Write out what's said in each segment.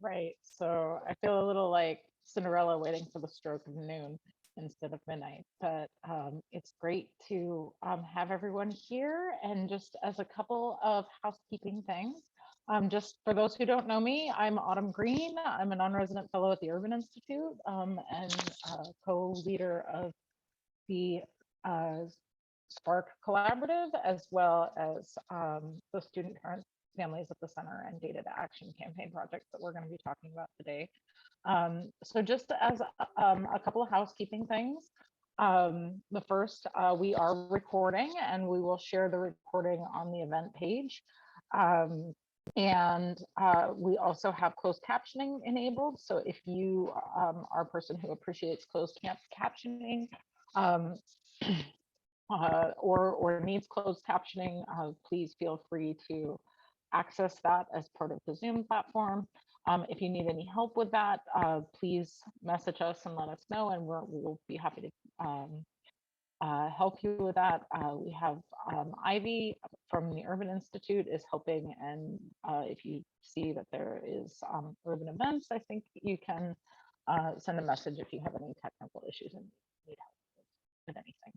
Right. So I feel a little like Cinderella waiting for the stroke of noon instead of midnight. But it's great to have everyone here. And just as a couple of housekeeping things, just for those who don't know me, I'm Autumn Green. I'm a non-resident fellow at the Urban Institute and co-leader of the uh, Spark Collaborative, as well as the Student Parent Families at the Center and Data to Action campaign projects that we're going to be talking about today. So just as a couple of housekeeping things, the first, we are recording and we will share the recording on the event page. Um, and we also have closed captioning enabled. So if you are a person who appreciates closed captioning, um, or needs closed captioning, please feel free to access that as part of the Zoom platform. If you need any help with that, please message us and let us know, and we'll be happy to help you with that. We have Ivy from the Urban Institute is helping, and if you see that there is urban events, I think you can send a message if you have any technical issues and need help with anything.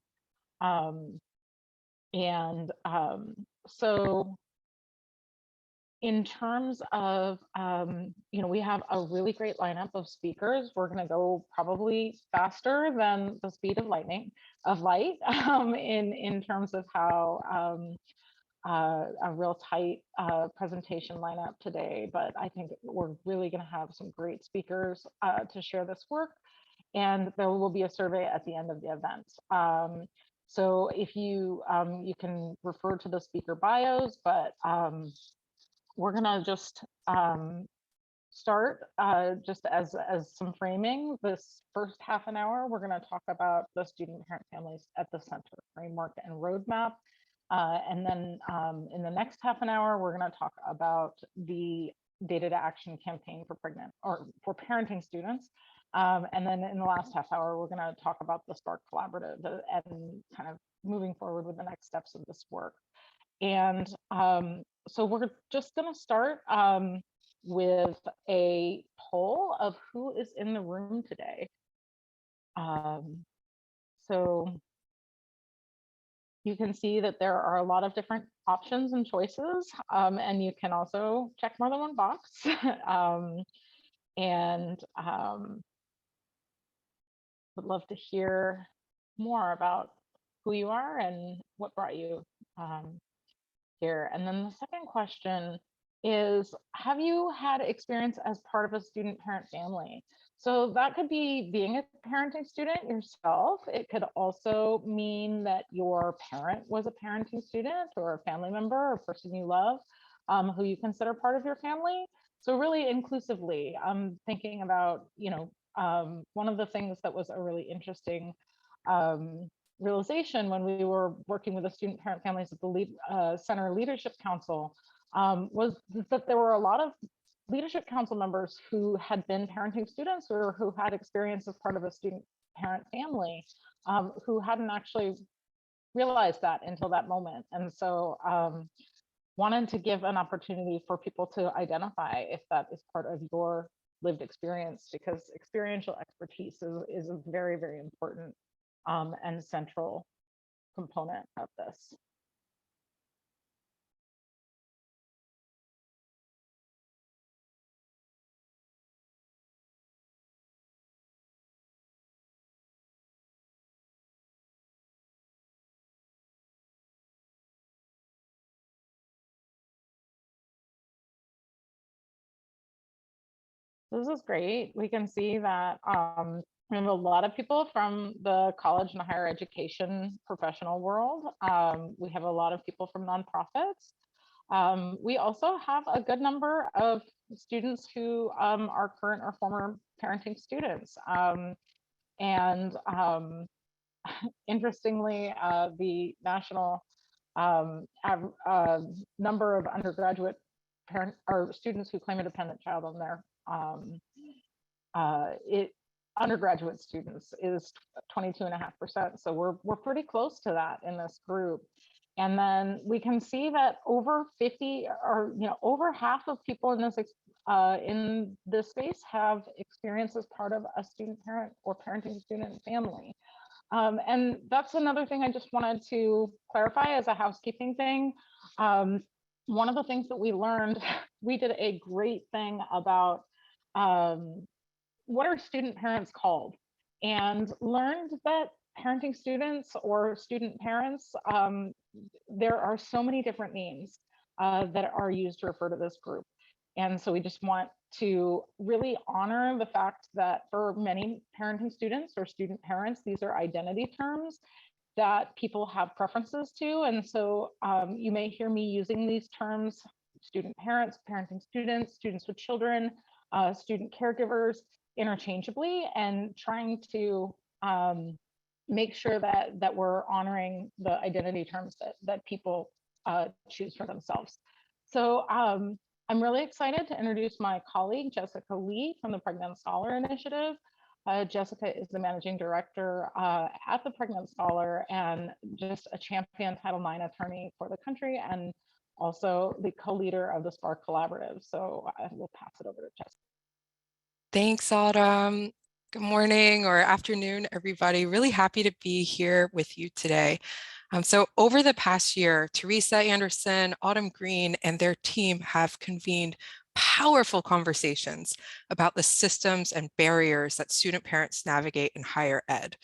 So in terms of, we have a really great lineup of speakers. We're going to go probably faster than the speed of light, in terms of how a real tight presentation lineup today. But I think we're really going to have some great speakers to share this work. And there will be a survey at the end of the event. So if you can refer to the speaker bios, but we're gonna just start just as some framing. This first half an hour, we're gonna talk about the Student Parent Families at the Center framework and roadmap. And then in the next half an hour, we're gonna talk about the Data to Action campaign for pregnant or for parenting students. And then in the last half hour, we're going to talk about the Spark Collaborative and kind of moving forward with the next steps of this work. And so we're just going to start with a poll of who is in the room today. So you can see that there are a lot of different options and choices, and you can also check more than one box. Would love to hear more about who you are and what brought you here. And then the second question is, have you had experience as part of a student parent family? So that could be being a parenting student yourself. It could also mean that your parent was a parenting student or a family member or a person you love who you consider part of your family. So really inclusively, I'm thinking about, one of the things that was a really interesting realization when we were working with the student parent families at the Center Leadership Council was that there were a lot of leadership council members who had been parenting students or who had experience as part of a student parent family who hadn't actually realized that until that moment. And so wanted to give an opportunity for people to identify if that is part of your lived experience, because experiential expertise is a very, very important and central component of this. This is great. We can see that we have a lot of people from the college and higher education professional world. We have a lot of people from nonprofits. We also have a good number of students who are current or former parenting students. Interestingly, the national number of undergraduate parent or students who claim a dependent child on their undergraduate students is 22.5%. So we're pretty close to that in this group. And then we can see that over 50 or over half of people in this in this space have experience as part of a student parent or parenting student family. And that's another thing I just wanted to clarify as a housekeeping thing. One of the things that we learned, we did a great thing about what are student parents called, and learned that parenting students or student parents, there are so many different names that are used to refer to this group. And so we just want to really honor the fact that for many parenting students or student parents, these are identity terms that people have preferences to. And so you may hear me using these terms: student parents, parenting students, students with children, student caregivers, interchangeably, and trying to make sure that we're honoring the identity terms that people choose for themselves. So I'm really excited to introduce my colleague, Jessica Lee from the Pregnant Scholar Initiative. Jessica is the managing director at the Pregnant Scholar and just a champion Title IX attorney for the country, and also the co-leader of the Spark Collaborative. So I will pass it over to Jessica. Thanks, Autumn. Good morning or afternoon, everybody. Really happy to be here with you today. So over the past year, Teresa Anderson, Autumn Green, and their team have convened powerful conversations about the systems and barriers that student parents navigate in higher ed.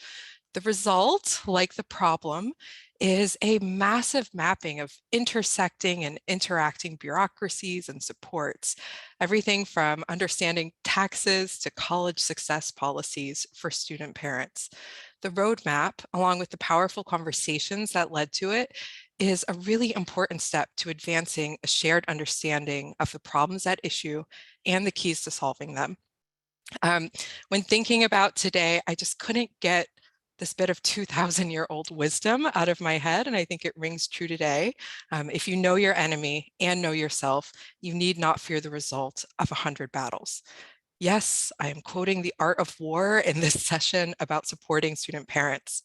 The result, like the problem, is a massive mapping of intersecting and interacting bureaucracies and supports, everything from understanding taxes to college success policies for student parents. The roadmap, along with the powerful conversations that led to it, is a really important step to advancing a shared understanding of the problems at issue and the keys to solving them. When thinking about today, I just couldn't get this bit of 2,000-year-old wisdom out of my head, and I think it rings true today. If you know your enemy and know yourself, you need not fear the result of 100 battles. Yes, I am quoting The Art of War in this session about supporting student parents.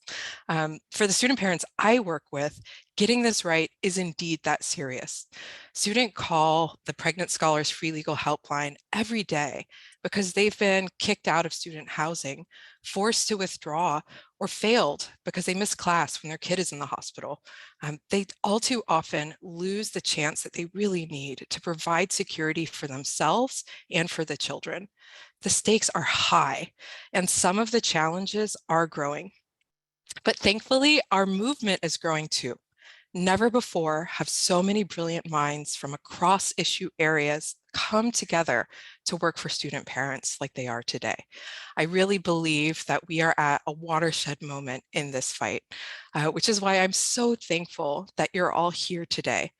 For the student parents I work with, getting this right is indeed that serious. Students call the Pregnant Scholars Free Legal Helpline every day because they've been kicked out of student housing, forced to withdraw, or failed because they miss class when their kid is in the hospital. They all too often lose the chance that they really need to provide security for themselves and for the children. The stakes are high, and some of the challenges are growing. But thankfully, our movement is growing too. Never before have so many brilliant minds from across issue areas come together to work for student parents like they are today. I really believe that we are at a watershed moment in this fight, which is why I'm so thankful that you're all here today.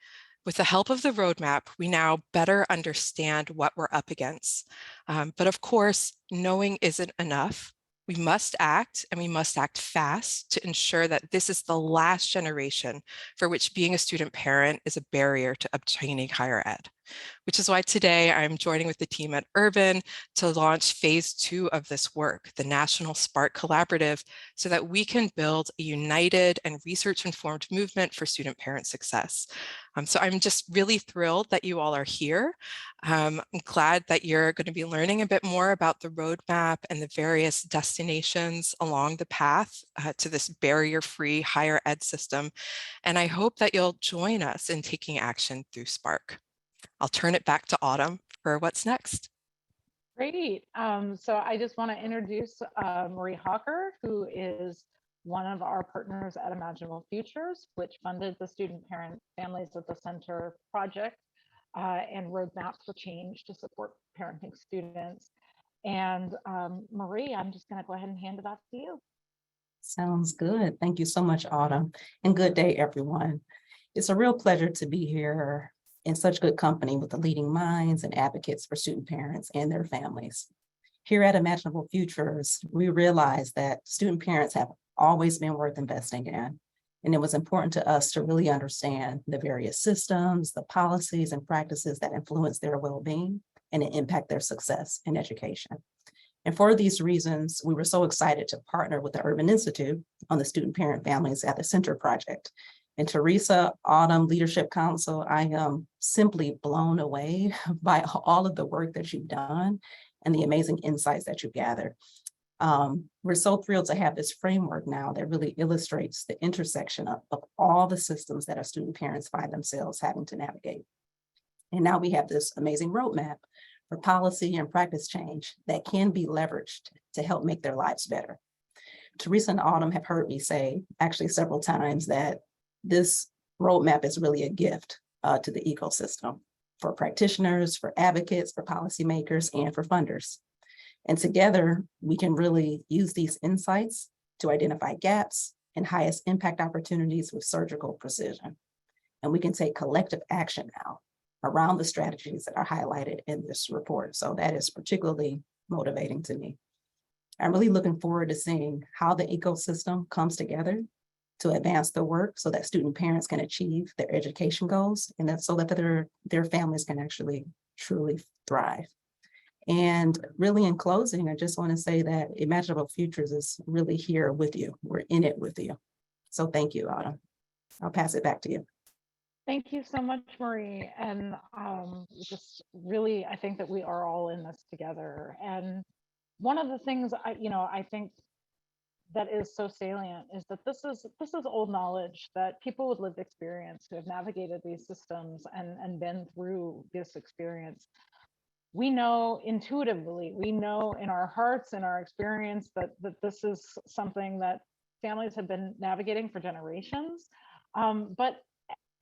With the help of the roadmap, we now better understand what we're up against. But of course, knowing isn't enough. We must act, and we must act fast to ensure that this is the last generation for which being a student parent is a barrier to obtaining higher ed. Which is why today I'm joining with the team at Urban to launch phase 2 of this work, the National Spark Collaborative, so that we can build a united and research-informed movement for student parent success. So I'm just really thrilled that you all are here. I'm glad that you're going to be learning a bit more about the roadmap and the various destinations along the path to this barrier-free higher ed system. And I hope that you'll join us in taking action through Spark. I'll turn it back to Autumn for what's next. Great. So I just want to introduce Marie Hawker, who is one of our partners at Imaginable Futures, which funded the Student Parent Families at the Center project and Roadmap for Change to support parenting students. And Marie, I'm just going to go ahead and hand it off to you. Sounds good. Thank you so much, Autumn, and good day, everyone. It's a real pleasure to be here in such good company with the leading minds and advocates for student parents and their families. Here at Imaginable Futures, we realize that student parents have always been worth investing in, and it was important to us to really understand the various systems, the policies and practices that influence their well-being and impact their success in education. And for these reasons, we were so excited to partner with the Urban Institute on the Student Parent Families at the Center project. And Teresa, Autumn Leadership Council, I am simply blown away by all of the work that you've done and the amazing insights that you've gathered. We're so thrilled to have this framework now that really illustrates the intersection of all the systems that our student parents find themselves having to navigate. And now we have this amazing roadmap for policy and practice change that can be leveraged to help make their lives better. Teresa and Autumn have heard me say actually several times that this roadmap is really a gift to the ecosystem for practitioners, for advocates, for policymakers, and for funders. And together, we can really use these insights to identify gaps and highest impact opportunities with surgical precision. And we can take collective action now around the strategies that are highlighted in this report. So that is particularly motivating to me. I'm really looking forward to seeing how the ecosystem comes together to advance the work so that student parents can achieve their education goals and that so that their families can actually truly thrive. And really in closing, I just want to say that Imaginable Futures is really here with you. We're in it with you. So thank you, Autumn. I'll pass it back to you. Thank you so much, Marie. And just really, I think that we are all in this together. And one of the things I think that is so salient is that this is old knowledge that people with lived experience who have navigated these systems and been through this experience. We know intuitively, we know in our hearts and our experience that this is something that families have been navigating for generations, but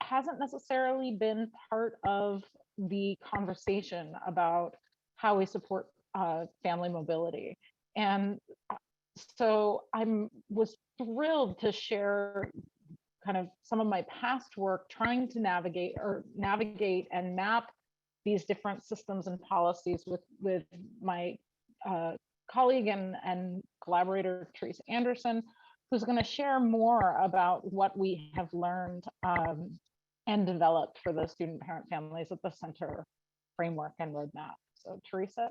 hasn't necessarily been part of the conversation about how we support family mobility. And so was thrilled to share kind of some of my past work trying to navigate and map these different systems and policies with my colleague and collaborator, Teresa Anderson, who's going to share more about what we have learned and developed for the student parent families at the center framework and roadmap. So Teresa.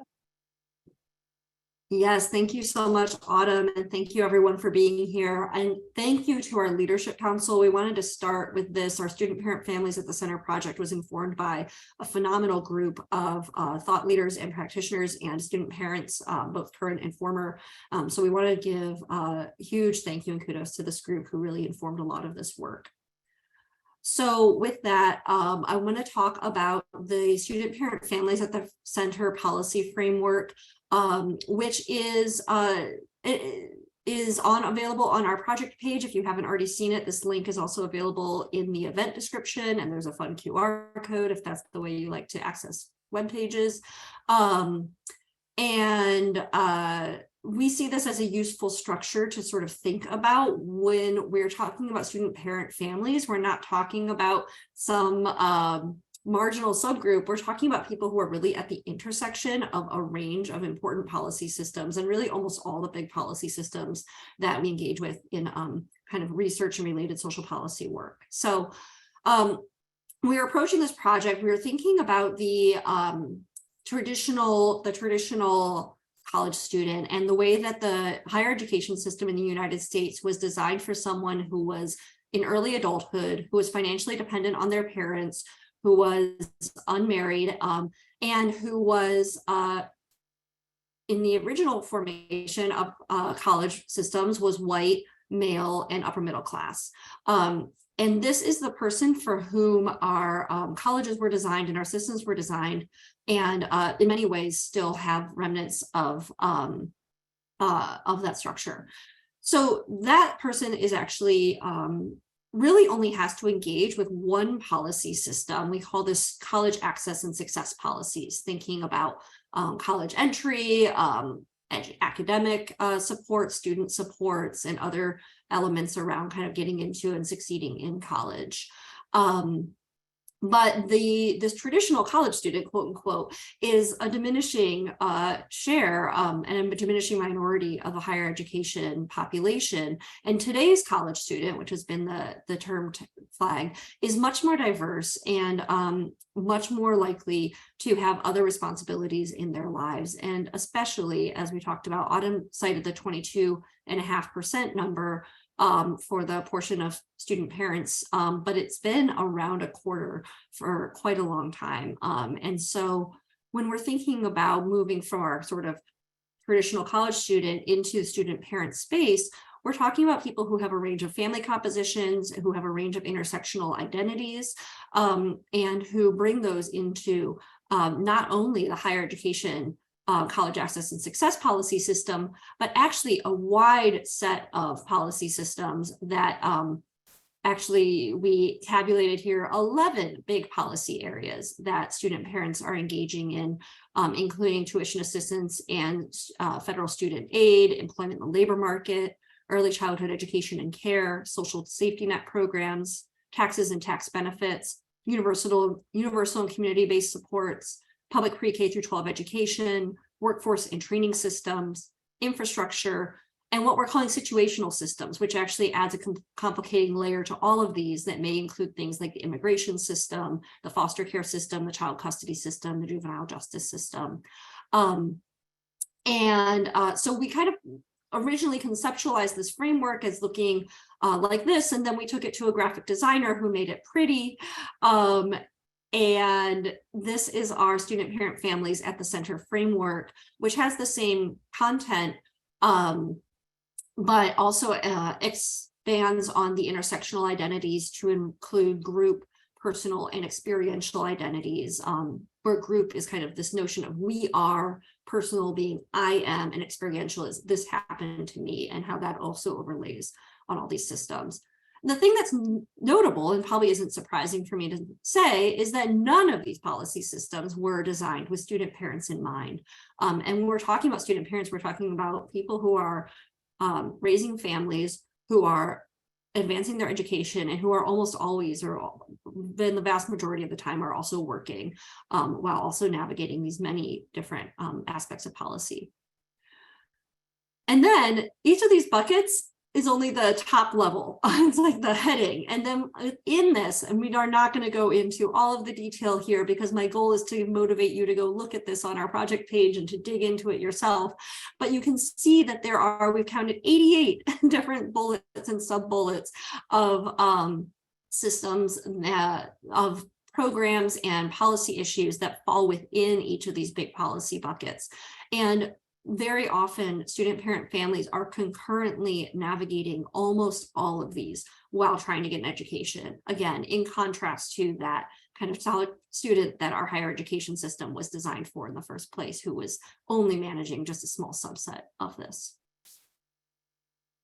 Yes, thank you so much, Autumn, and thank you everyone for being here. And thank you to our Leadership Council. We wanted to start with this. Our Student Parent Families at the Center project was informed by a phenomenal group of thought leaders and practitioners and student parents, both current and former. So we want to give a huge thank you and kudos to this group who really informed a lot of this work. So with that, I want to talk about the Student Parent Families at the Center policy framework, which is available on our project page. If you haven't already seen it, this link is also available in the event description, and there's a fun QR code if that's the way you like to access web pages. We see this as a useful structure to sort of think about when we're talking about student parent families. We're not talking about some marginal subgroup. We're talking about people who are really at the intersection of a range of important policy systems, and really almost all the big policy systems that we engage with in kind of research and related social policy work. So we're approaching this project, we were thinking about the traditional college student and the way that the higher education system in the United States was designed for someone who was in early adulthood, who was financially dependent on their parents, who was unmarried, and who was in the original formation of college systems was white, male, and upper middle class. And this is the person for whom our colleges were designed and our systems were designed, and in many ways still have remnants of that structure. So that person is actually really only has to engage with one policy system. We call this college access and success policies, thinking about college entry, academic support, student supports, and other elements around kind of getting into and succeeding in college. But this traditional college student, quote unquote, is a diminishing share and a diminishing minority of a higher education population. And today's college student, which has been the term flag, is much more diverse and much more likely to have other responsibilities in their lives. And especially, as we talked about, Autumn cited the 22.5% number. for the portion of student parents, but it's been around a quarter for quite a long time. And so when we're thinking about moving from our sort of traditional college student into student parent space, we're talking about people who have a range of family compositions, who have a range of intersectional identities, and who bring those into not only the higher education college access and success policy system, but actually a wide set of policy systems that actually we tabulated here 11 big policy areas that student parents are engaging in, including tuition assistance and federal student aid, employment in the labor market, early childhood education and care, social safety net programs, taxes and tax benefits, universal and community-based supports, public pre-K through 12 education, workforce and training systems, infrastructure, and what we're calling situational systems, which actually adds a complicating layer to all of these that may include things like the immigration system, the foster care system, the child custody system, the juvenile justice system. So we kind of originally conceptualized this framework as looking like this, and then we took it to a graphic designer who made it pretty. And this is our student parent families at the center framework, which has the same content, but also expands on the intersectional identities to include group, personal, and experiential identities, where group is kind of this notion of we are, personal being I am, and experiential is this happened to me, and how that also overlays on all these systems. The thing that's notable, and probably isn't surprising for me to say, is that none of these policy systems were designed with student parents in mind. And when we're talking about student parents, we're talking about people who are raising families, who are advancing their education, and who are almost always, or then the vast majority of the time, are also working while also navigating these many different aspects of policy. And then each of these buckets is only the top level. It's like the heading. And then in this, and we are not going to go into all of the detail here because my goal is to motivate you to go look at this on our project page and to dig into it yourself. But you can see that we've counted 88 different bullets and sub-bullets of systems of programs and policy issues that fall within each of these big policy buckets. And very often student parent families are concurrently navigating almost all of these while trying to get an education. Again, in contrast to that kind of solid student that our higher education system was designed for in the first place, who was only managing just a small subset of this.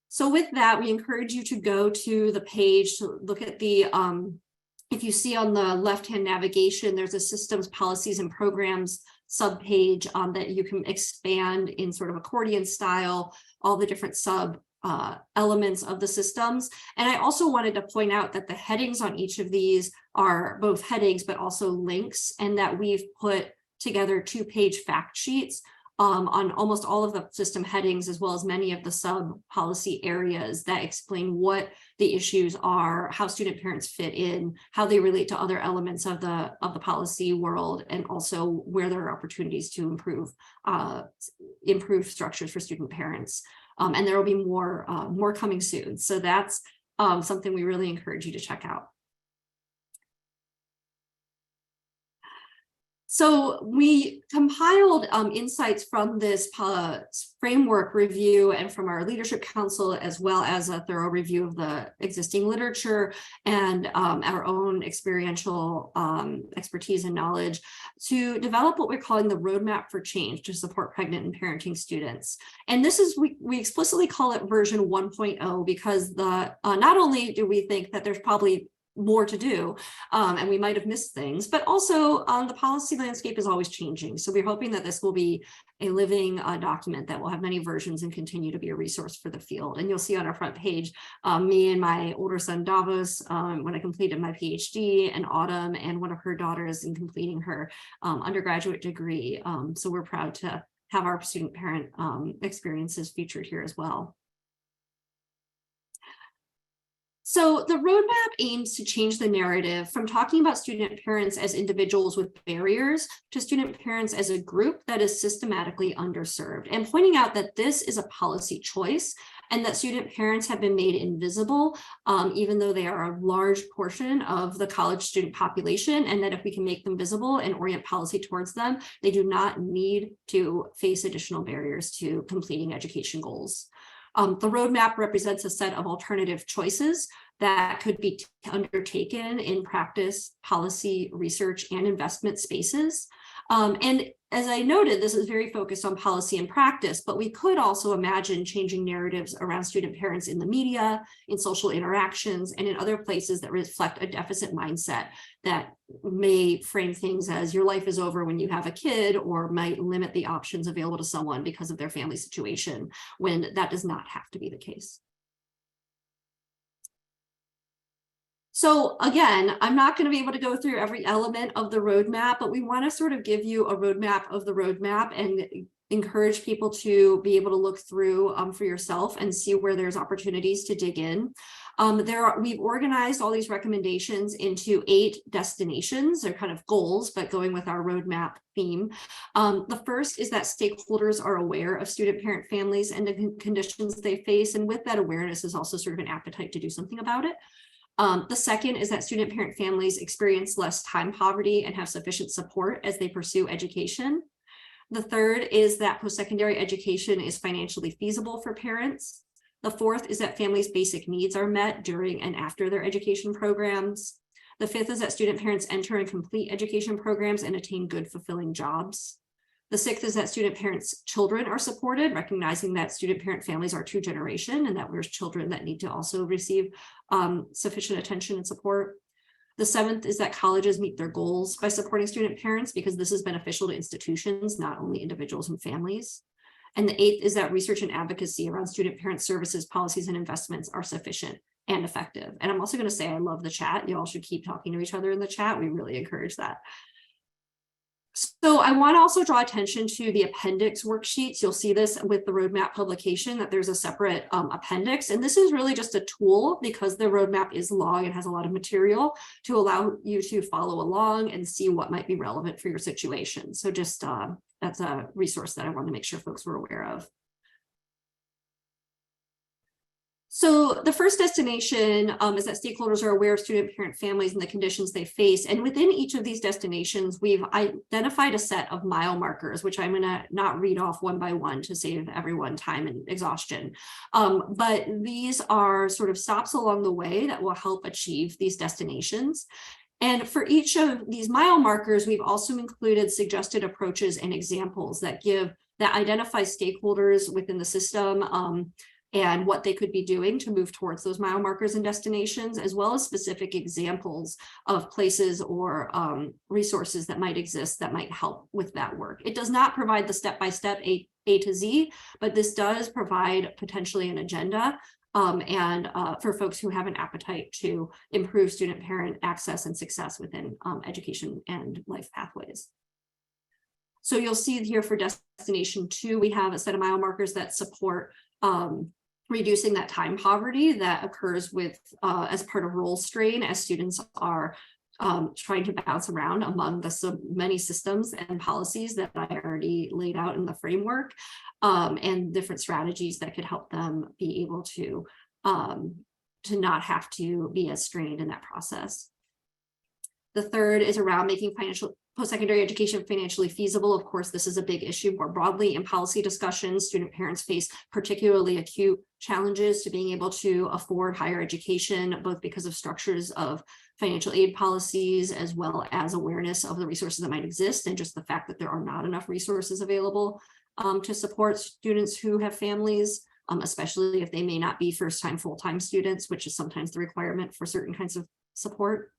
So with that, we encourage you to go to the page to look at the, if you see on the left-hand navigation, there's a systems, policies, and programs subpage that you can expand in sort of accordion style, all the different sub elements of the systems. And I also wanted to point out that the headings on each of these are both headings, but also links, and that we've put together 2-page fact sheets on almost all of the system headings, as well as many of the sub policy areas that explain what the issues are, how student parents fit in, how they relate to other elements of the policy world, and also where there are opportunities to improve structures for student parents. And there will be more coming soon. So that's something we really encourage you to check out. So we compiled insights from this framework review and from our leadership council, as well as a thorough review of the existing literature and our own experiential expertise and knowledge, to develop what we're calling the roadmap for change to support pregnant and parenting students. And this is, we explicitly call it version 1.0 because not only do we think that there's probably more to do, and we might have missed things, but also the policy landscape is always changing. So we're hoping that this will be a living document that will have many versions and continue to be a resource for the field. And you'll see on our front page, me and my older son Davos, when I completed my PhD, and Autumn and one of her daughters in completing her undergraduate degree. So we're proud to have our student parent experiences featured here as well. So the roadmap aims to change the narrative from talking about student parents as individuals with barriers to student parents as a group that is systematically underserved, and pointing out that this is a policy choice and that student parents have been made invisible, even though they are a large portion of the college student population, and that if we can make them visible and orient policy towards them, they do not need to face additional barriers to completing education goals. The roadmap represents a set of alternative choices that could be undertaken in practice, policy, research, and investment spaces. And as I noted, this is very focused on policy and practice, but we could also imagine changing narratives around student parents in the media, in social interactions, and in other places that reflect a deficit mindset that may frame things as your life is over when you have a kid, or might limit the options available to someone because of their family situation, when that does not have to be the case. So again, I'm not going to be able to go through every element of the roadmap, but we want to sort of give you a roadmap of the roadmap and encourage people to be able to look through for yourself and see where there's opportunities to dig in. We've organized all these recommendations into 8 destinations. They're kind of goals, but going with our roadmap theme. The first is that stakeholders are aware of student parent families and the conditions they face. And with that awareness is also sort of an appetite to do something about it. The second is that student parent families experience less time poverty and have sufficient support as they pursue education. The third is that post-secondary education is financially feasible for parents. The fourth is that families' basic needs are met during and after their education programs. The fifth is that student parents enter and complete education programs and attain good, fulfilling jobs. The sixth is that student parents' children are supported, recognizing that student parent families are 2 generation and that there's children that need to also receive sufficient attention and support. The seventh is that colleges meet their goals by supporting student parents, because this is beneficial to institutions, not only individuals and families. And the eighth is that research and advocacy around student parent services, policies, and investments are sufficient and effective. And I'm also going to say I love the chat. You all should keep talking to each other in the chat. We really encourage that. So I want to also draw attention to the appendix worksheets. You'll see this with the roadmap publication, that there's a separate appendix. And this is really just a tool, because the roadmap is long and has a lot of material, to allow you to follow along and see what might be relevant for your situation. So just that's a resource that I want to make sure folks were aware of. So the first destination is that stakeholders are aware of student parent families and the conditions they face. And within each of these destinations, we've identified a set of mile markers, which I'm going to not read off one by one to save everyone time and exhaustion. But these are sort of stops along the way that will help achieve these destinations. And for each of these mile markers, we've also included suggested approaches and examples that identify stakeholders within the system, and what they could be doing to move towards those mile markers and destinations, as well as specific examples of places or resources that might exist that might help with that work. It does not provide the step-by-step A to Z, but this does provide potentially an agenda for folks who have an appetite to improve student parent access and success within education and life pathways. So you'll see here for destination 2, we have a set of mile markers that support reducing that time poverty that occurs with as part of role strain, as students are trying to bounce around among the many systems and policies that I already laid out in the framework, and different strategies that could help them be able to not have to be as strained in that process. The third is around making post-secondary education financially feasible. Of course, this is a big issue more broadly in policy discussions. Student parents face particularly acute challenges to being able to afford higher education, both because of structures of financial aid policies, as well as awareness of the resources that might exist, and just the fact that there are not enough resources available to support students who have families, especially if they may not be first-time full-time students, which is sometimes the requirement for certain kinds of support.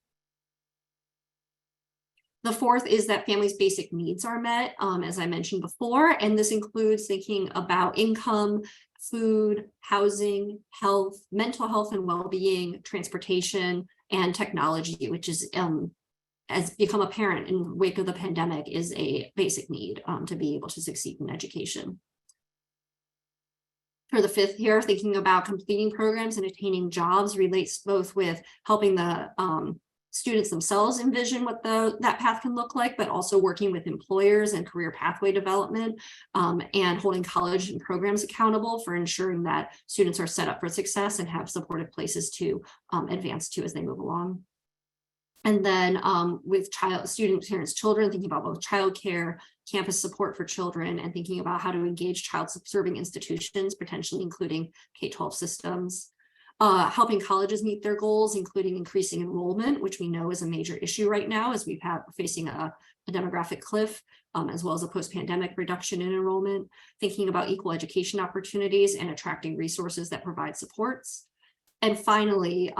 The fourth is that families' basic needs are met, as I mentioned before, and this includes thinking about income, food, housing, health, mental health and well-being, transportation, and technology, which is, has become apparent in the wake of the pandemic, is a basic need to be able to succeed in education. For the fifth here, thinking about completing programs and attaining jobs relates both with helping the students themselves envision what that path can look like, but also working with employers and career pathway development, and holding college and programs accountable for ensuring that students are set up for success and have supportive places to advance to as they move along. And then with student parents, children, thinking about both childcare, campus support for children, and thinking about how to engage child-serving institutions, potentially including K-12 systems. Helping colleges meet their goals, including increasing enrollment, which we know is a major issue right now as we're facing a demographic cliff, as well as a post-pandemic reduction in enrollment. Thinking about equal education opportunities and attracting resources that provide supports. And finally,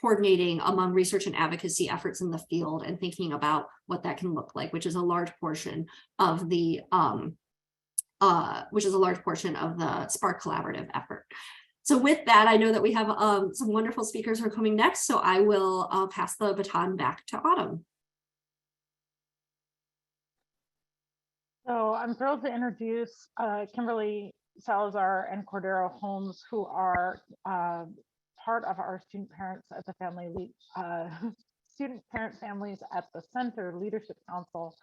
coordinating among research and advocacy efforts in the field and thinking about what that can look like, which is a large portion of the SPARK collaborative effort. So with that, I know that we have some wonderful speakers who are coming next, so I will pass the baton back to Autumn. So I'm thrilled to introduce Kimberly Salazar and Cordero Holmes, who are part of our student parents at the student parent families at the Center Leadership Council.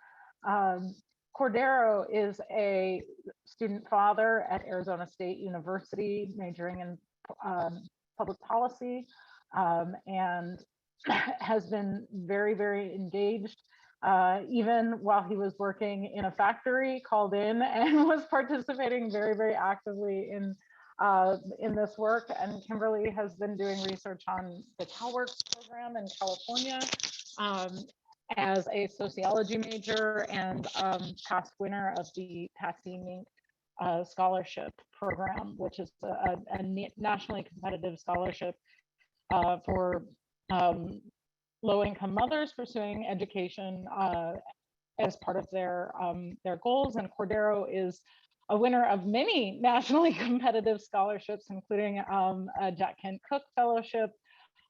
Cordero is a student father at Arizona State University, majoring in public policy, and has been very, very engaged. Even while he was working in a factory, called in and was participating very, very actively in this work. And Kimberly has been doing research on the CalWorks program in California as a sociology major and past winner of the Patsy Mink scholarship program, which is a nationally competitive scholarship for low-income mothers pursuing education as part of their goals. And Cordero is a winner of many nationally competitive scholarships, including a Jack Kent Cook Fellowship,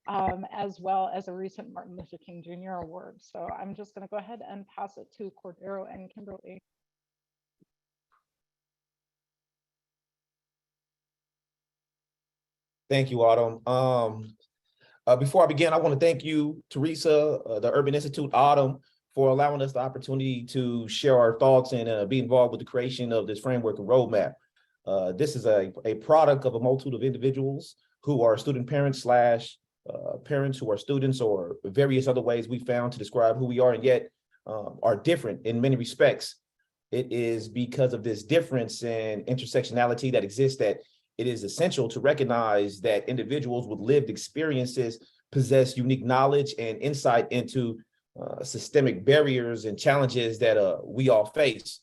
as well as a recent Martin Luther King Jr. Award. So I'm just going to go ahead and pass it to Cordero and Kimberly. Thank you, Autumn. Before I begin, I want to thank you, Teresa, the Urban Institute, Autumn, for allowing us the opportunity to share our thoughts and be involved with the creation of this framework and roadmap. This is a product of a multitude of individuals who are student parents / parents who are students, or various other ways we found to describe who we are, and yet are different in many respects. It is because of this difference and intersectionality that exists that it is essential to recognize that individuals with lived experiences possess unique knowledge and insight into systemic barriers and challenges that we all face.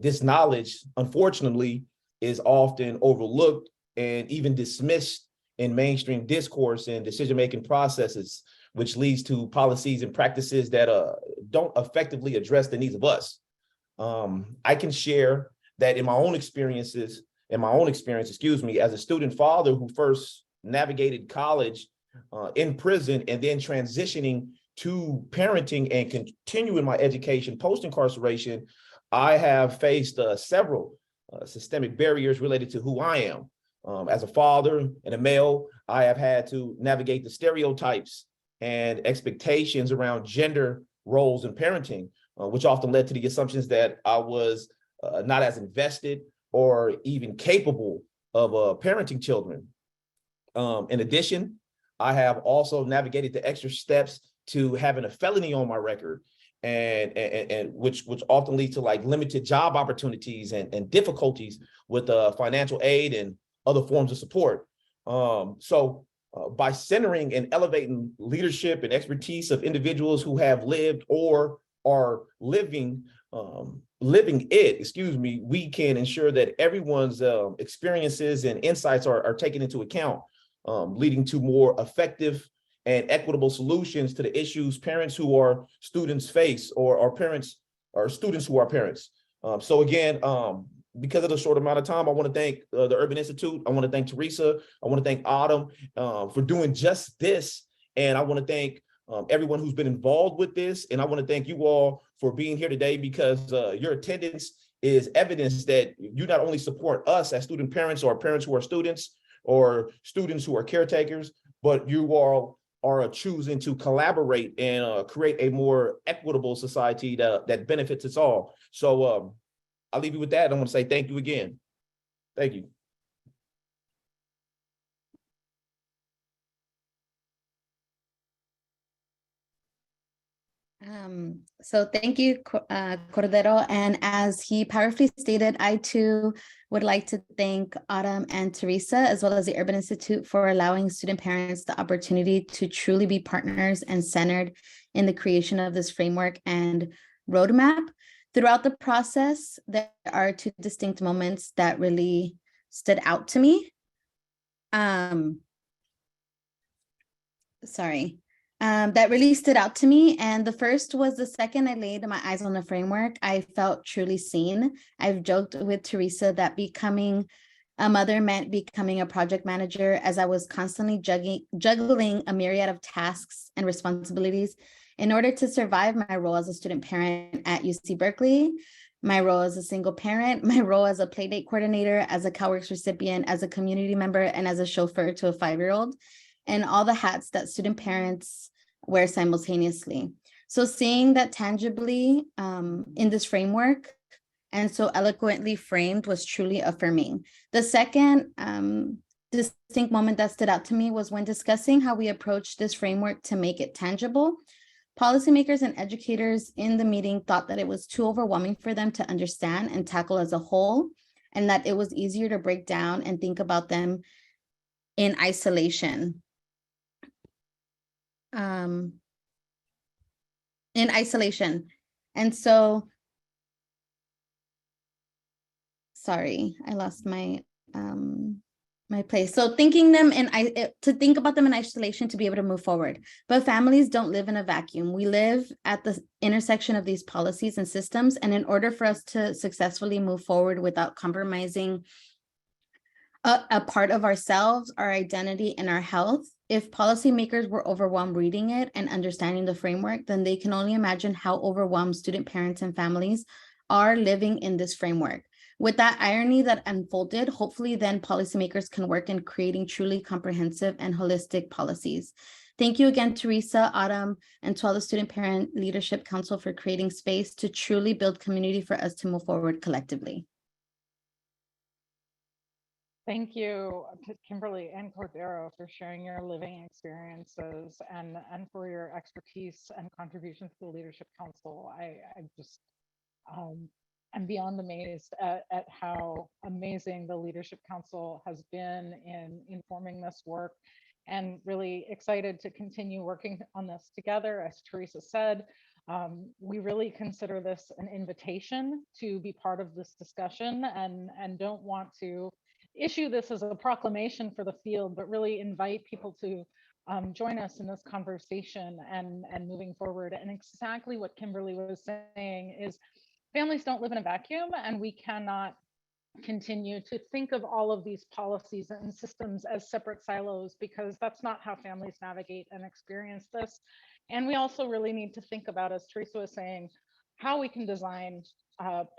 This knowledge, unfortunately, is often overlooked and even dismissed in mainstream discourse and decision-making processes, which leads to policies and practices that don't effectively address the needs of us. I can share that in my own experience, as a student father who first navigated college in prison and then transitioning to parenting and continuing my education post-incarceration, I have faced several systemic barriers related to who I am. As a father and a male, I have had to navigate the stereotypes and expectations around gender roles in parenting, which often led to the assumptions that I was not as invested or even capable of parenting children. In addition, I have also navigated the extra steps to having a felony on my record, and which often leads to like limited job opportunities and difficulties with financial aid and other forms of support. So by centering and elevating leadership and expertise of individuals who have lived or are living it, we can ensure that everyone's experiences and insights are taken into account, leading to more effective and equitable solutions to the issues parents who are students face, or parents or students who are parents. So again, because of the short amount of time, I want to thank the Urban Institute. I want to thank Teresa. I want to thank Autumn for doing just this. And I want to thank everyone who's been involved with this. And I want to thank you all for being here today, because your attendance is evidence that you not only support us as student parents or parents who are students or students who are caretakers, but you all are choosing to collaborate and create a more equitable society that benefits us all. So I'll leave you with that. I want to say thank you again. Thank you. So thank you, Cordero. And as he powerfully stated, I too would like to thank Autumn and Teresa, as well as the Urban Institute, for allowing student parents the opportunity to truly be partners and centered in the creation of this framework and roadmap. Throughout the process, there are two distinct moments that really stood out to me. That really stood out to me. And the first was the second I laid my eyes on the framework, I felt truly seen. I've joked with Teresa that becoming a mother meant becoming a project manager, as I was constantly juggling a myriad of tasks and responsibilities in order to survive my role as a student parent at UC Berkeley, my role as a single parent, my role as a playdate coordinator, as a CalWorks recipient, as a community member, and as a chauffeur to a 5-year-old. And all the hats that student parents wear simultaneously. So seeing that tangibly in this framework and so eloquently framed was truly affirming. The second distinct moment that stood out to me was when discussing how we approach this framework to make it tangible. Policymakers and educators in the meeting thought that it was too overwhelming for them to understand and tackle as a whole, and that it was easier to break down and think about them in isolation. And so, sorry, I lost my my place. So thinking them to think about them in isolation to be able to move forward. But families don't live in a vacuum. We live at the intersection of these policies and systems. And in order for us to successfully move forward without compromising a part of ourselves, our identity, and our health, if policymakers were overwhelmed reading it and understanding the framework, then they can only imagine how overwhelmed student parents and families are living in this framework. With that irony that unfolded, hopefully then policymakers can work in creating truly comprehensive and holistic policies. Thank you again, Teresa, Autumn, and to all the Student Parent Leadership Council for creating space to truly build community for us to move forward collectively. Thank you, Kimberly and Cordero, for sharing your living experiences and for your expertise and contributions to the Leadership Council. I just I'm beyond amazed at how amazing the Leadership Council has been in informing this work, and really excited to continue working on this together. As Teresa said, we really consider this an invitation to be part of this discussion, and don't want to issue this as a proclamation for the field, but really invite people to join us in this conversation and moving forward. And exactly what Kimberly was saying is, families don't live in a vacuum, and we cannot continue to think of all of these policies and systems as separate silos, because that's not how families navigate and experience this. And we also really need to think about, as Teresa was saying, how we can design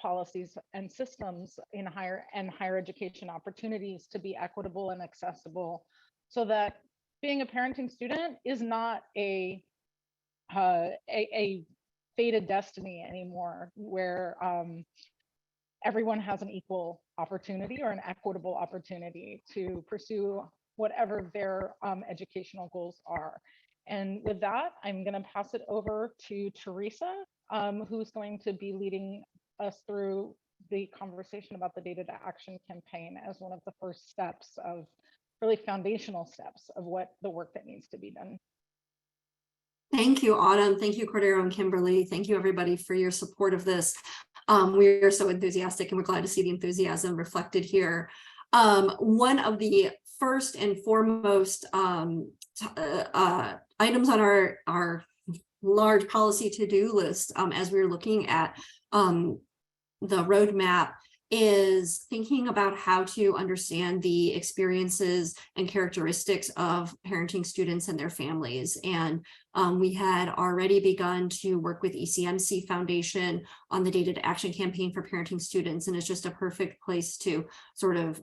policies and systems in higher education opportunities to be equitable and accessible, so that being a parenting student is not a fated destiny anymore, where everyone has an equal opportunity or an equitable opportunity to pursue whatever their educational goals are. And with that, I'm going to pass it over to Teresa, who's going to be leading us through the conversation about the Data to Action campaign as one of the first steps, of really foundational steps of what the work that needs to be done. Thank you, Autumn. Thank you, Cordero and Kimberly. Thank you, everybody, for your support of this. We are so enthusiastic, and we're glad to see the enthusiasm reflected here. One of the first and foremost items on our large policy to-do list, as we're looking at the roadmap, is thinking about how to understand the experiences and characteristics of parenting students and their families. And We had already begun to work with ECMC Foundation on the Data to Action campaign for parenting students, and it's just a perfect place to sort of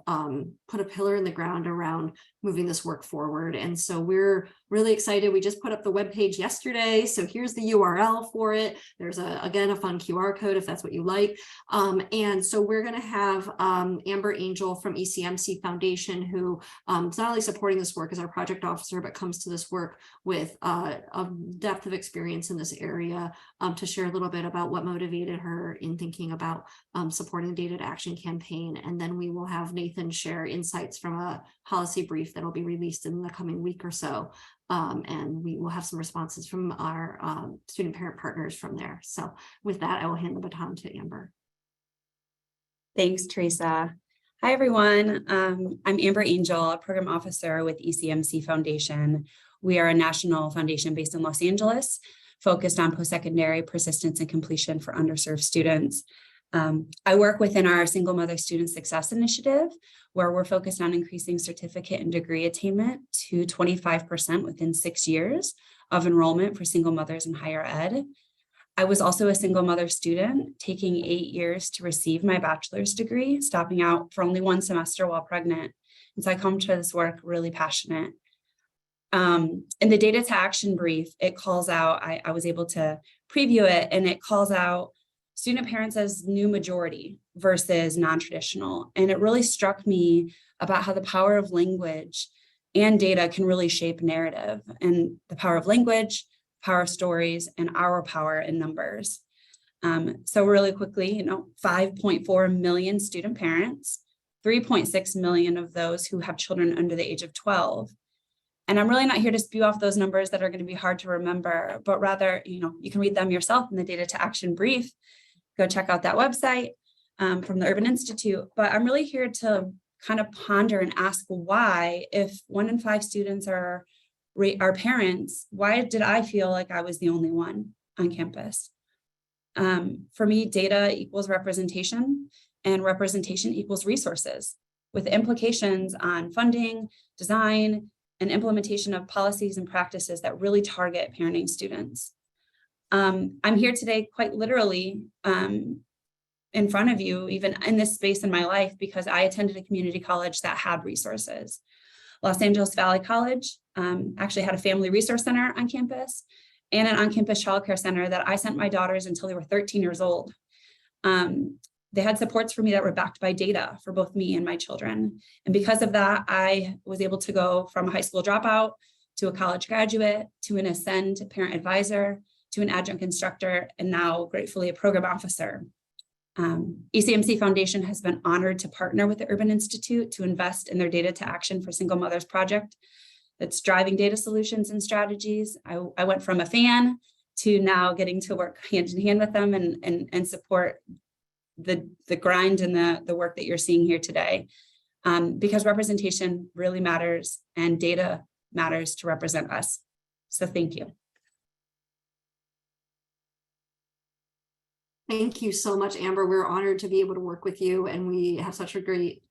put a pillar in the ground around moving this work forward. And so we're really excited. We just put up the webpage yesterday, so here's the URL for it. There's again a fun QR code if that's what you like. And so we're going to have Amber Angel from ECMC Foundation, who is not only supporting this work as our project officer, but comes to this work with a depth of experience in this area, to share a little bit about what motivated her in thinking about supporting the Data to Action campaign. And then we will have Nathan share insights from a policy brief that will be released in the coming week or so. And we will have some responses from our student parent partners from there. So with that, I will hand the baton to Amber. Thanks, Teresa. Hi, everyone. I'm Amber Angel, a program officer with ECMC Foundation. We are a national foundation based in Los Angeles, focused on post-secondary persistence and completion for underserved students. I work within our Single Mother Student Success Initiative, where we're focused on increasing certificate and degree attainment to 25% within 6 years of enrollment for single mothers in higher ed. I was also a single mother student, taking 8 years to receive my bachelor's degree, stopping out for only 1 semester while pregnant. And so I come to this work really passionate. In the Data to Action brief, it calls out, I was able to preview it, and it calls out student parents as new majority versus non-traditional. And it really struck me about how the power of language and data can really shape narrative, and the power of language, power of stories, and our power in numbers. So really quickly, 5.4 million student parents, 3.6 million of those who have children under the age of 12. And I'm really not here to spew off those numbers that are going to be hard to remember, but rather, you can read them yourself in the Data to Action brief. Go check out that website from the Urban Institute. But I'm really here to kind of ponder and ask why, if 1 in 5 students are parents, why did I feel like I was the only one on campus? For me, data equals representation, and representation equals resources, with implications on funding, design, and implementation of policies and practices that really target parenting students. I'm here today quite literally in front of you, even in this space in my life, because I attended a community college that had resources. Los Angeles Valley College actually had a family resource center on campus and an on-campus childcare center that I sent my daughters until they were 13 years old. They had supports for me that were backed by data for both me and my children. And because of that, I was able to go from a high school dropout to a college graduate, to an Ascend parent advisor, to an adjunct instructor, and now gratefully a program officer. ECMC Foundation has been honored to partner with the Urban Institute to invest in their Data to Action for Single Mothers project that's driving data solutions and strategies. I went from a fan to now getting to work hand in hand with them and support the grind and the work that you're seeing here today, because representation really matters and data matters to represent us. So thank you. Thank you so much, Amber. We're honored to be able to work with you, and we have such a great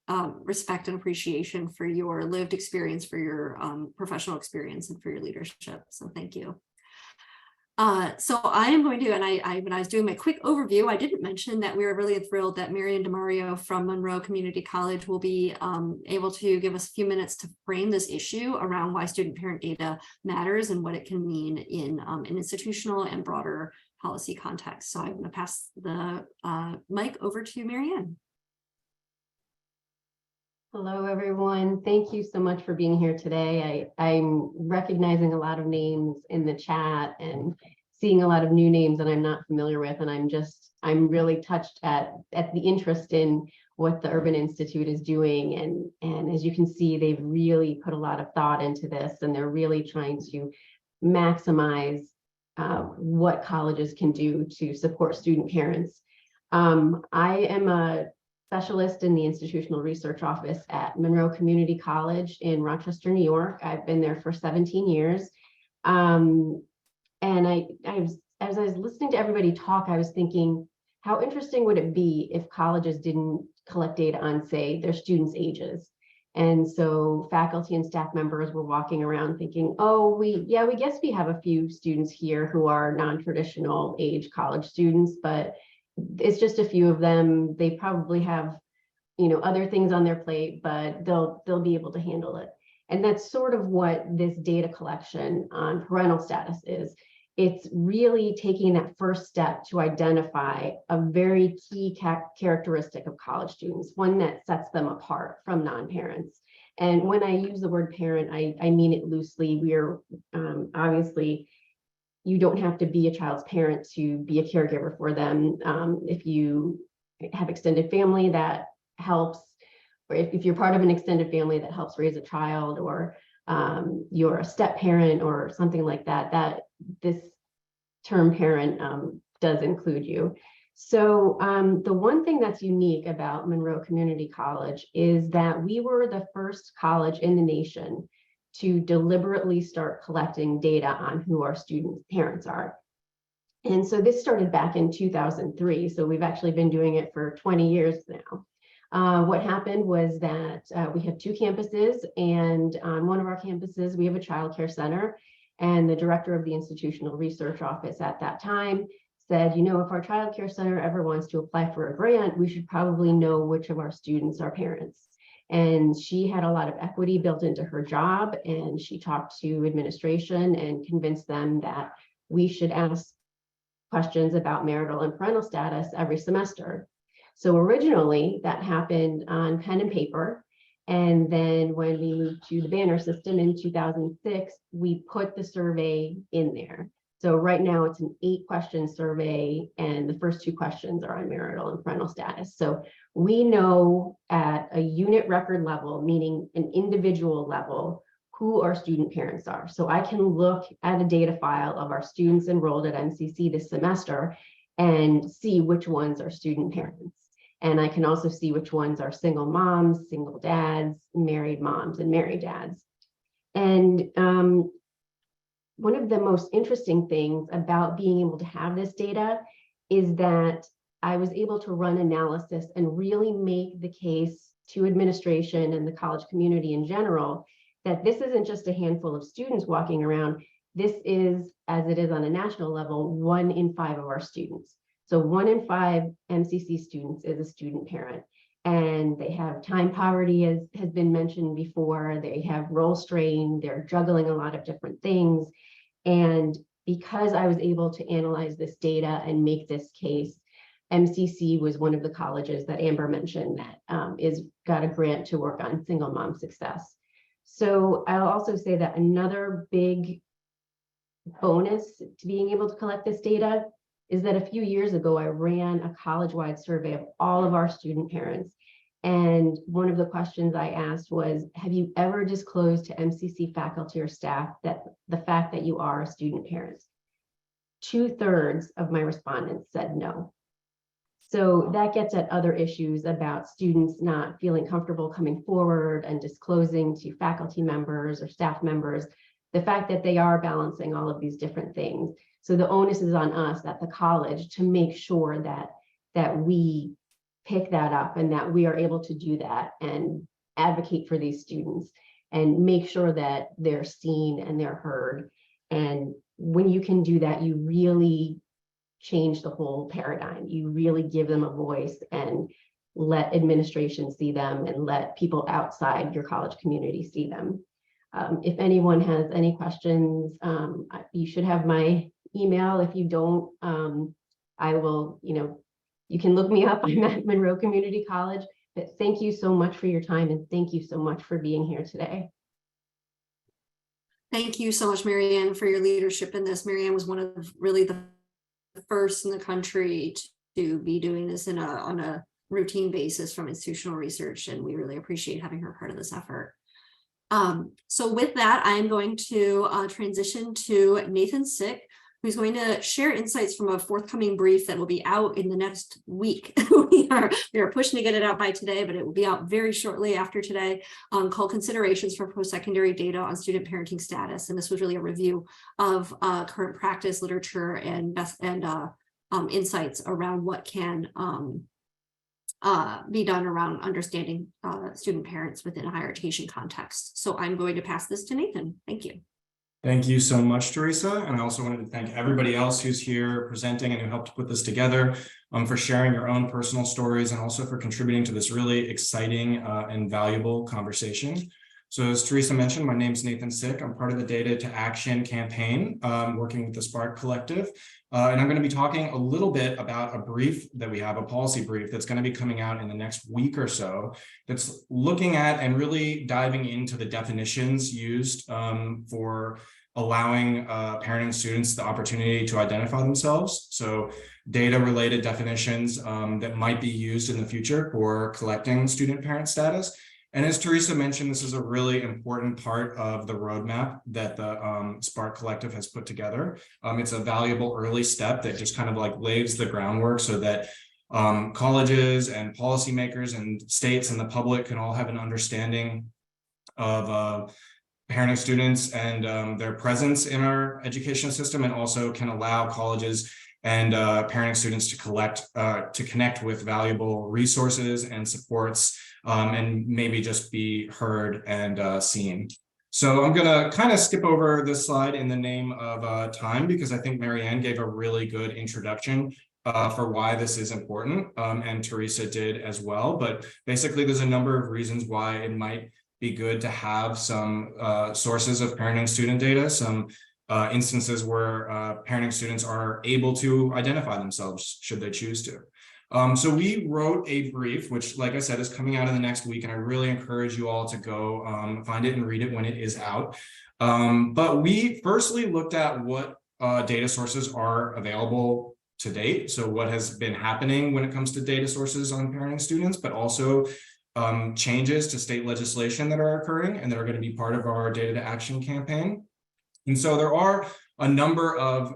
respect and appreciation for your lived experience, for your professional experience, and for your leadership. So thank you. So I am going to, and when I was doing my quick overview, I didn't mention that we are really thrilled that Marian DeMario from Monroe Community College will be able to give us a few minutes to frame this issue around why student parent data matters and what it can mean in an institutional and broader policy context. So I'm going to pass the mic over to Marianne. Hello, everyone. Thank you so much for being here today. I'm recognizing a lot of names in the chat and seeing a lot of new names that I'm not familiar with. And I'm really touched at the interest in what the Urban Institute is doing. And as you can see, they've really put a lot of thought into this, and they're really trying to maximize what colleges can do to support student parents. I am a specialist in the Institutional Research Office at Monroe Community College in Rochester, New York. I've been there for 17 years. And as I was listening to everybody talk, I was thinking, how interesting would it be if colleges didn't collect data on, say, their students' ages? And so faculty and staff members were walking around thinking, oh, we guess we have a few students here who are non-traditional age college students, but it's just a few of them. They probably have, other things on their plate, but they'll be able to handle it. And that's sort of what this data collection on parental status is. It's really taking that first step to identify a very key characteristic of college students, one that sets them apart from non-parents. And when I use the word parent, I mean it loosely. We're obviously, you don't have to be a child's parent to be a caregiver for them. If you have extended family, that helps. Or if you're part of an extended family that helps raise a child, or you're a step parent or something like that, that this term parent does include you. So the one thing that's unique about Monroe Community College is that we were the first college in the nation to deliberately start collecting data on who our students' parents are. And so this started back in 2003. So we've actually been doing it for 20 years now. What happened was that we have 2 campuses, and on one of our campuses, we have a child care center, and the director of the institutional research office at that time said, if our child care center ever wants to apply for a grant, we should probably know which of our students are parents. And she had a lot of equity built into her job, and she talked to administration and convinced them that we should ask questions about marital and parental status every semester. So originally that happened on pen and paper. And then when we moved to the banner system in 2006, we put the survey in there. So right now it's an 8-question survey, and the first 2 questions are on marital and parental status. So we know at a unit record level, meaning an individual level, who our student parents are. So I can look at a data file of our students enrolled at MCC this semester and see which ones are student parents. And I can also see which ones are single moms, single dads, married moms, and married dads. And one of the most interesting things about being able to have this data is that I was able to run analysis and really make the case to administration and the college community in general that this isn't just a handful of students walking around. This is, as it is on a national level, 1 in 5 of our students. So 1 in 5 MCC students is a student parent, and they have time poverty, as has been mentioned before. They have role strain, they're juggling a lot of different things. And because I was able to analyze this data and make this case, MCC was one of the colleges that Amber mentioned that got a grant to work on single mom success. So I'll also say that another big bonus to being able to collect this data is that a few years ago, I ran a college-wide survey of all of our student parents. And one of the questions I asked was, have you ever disclosed to MCC faculty or staff that the fact that you are a student parent? 2/3 of my respondents said no. So that gets at other issues about students not feeling comfortable coming forward and disclosing to faculty members or staff members the fact that they are balancing all of these different things. So the onus is on us at the college to make sure that we pick that up and that we are able to do that and advocate for these students and make sure that they're seen and they're heard. And when you can do that, you really change the whole paradigm. You really give them a voice and let administration see them and let people outside your college community see them. If anyone has any questions, you should have my email. If you don't, I will, you can look me up. I'm at Monroe Community College. But thank you so much for your time, and thank you so much for being here today. Thank you so much, Marianne, for your leadership in this. Marianne was one of really the first in the country to be doing this on a routine basis from institutional research, and we really appreciate having her part of this effort. So with that, I'm going to transition to Nathan Sick, who's going to share insights from a forthcoming brief that will be out in the next week. we are pushing to get it out by today, but it will be out very shortly after today, called Considerations for Post-Secondary Data on Student Parenting Status. And this was really a review of current practice, literature, and insights around what can be done around understanding student parents within a higher education context. So I'm going to pass this to Nathan. Thank you. Thank you so much, Teresa. And I also wanted to thank everybody else who's here presenting and who helped put this together, for sharing your own personal stories and also for contributing to this really exciting and valuable conversation. So as Teresa mentioned, my name is Nathan Sick. I'm part of the Data to Action campaign, working with the Spark Collective. And I'm going to be talking a little bit about a brief that we have, a policy brief that's going to be coming out in the next week or so, that's looking at and really diving into the definitions used for allowing parenting students the opportunity to identify themselves. So data-related definitions that might be used in the future for collecting student parent status. And as Teresa mentioned, this is a really important part of the roadmap that the Spark Collective has put together. It's a valuable early step that just kind of like lays the groundwork so that colleges and policymakers and states and the public can all have an understanding of parenting students and their presence in our education system, and also can allow colleges and parenting students to connect with valuable resources and supports, and maybe just be heard and seen. So I'm gonna kind of skip over this slide in the name of time, because I think Marianne gave a really good introduction for why this is important, and Teresa did as well. But basically, there's a number of reasons why it might be good to have some sources of parenting student data, some instances where parenting students are able to identify themselves should they choose to. So we wrote a brief, which, like I said, is coming out in the next week, and I really encourage you all to go find it and read it when it is out. But we firstly looked at what data sources are available to date. So what has been happening when it comes to data sources on parenting students, but also changes to state legislation that are occurring and that are going to be part of our Data to Action campaign. And so there are a number of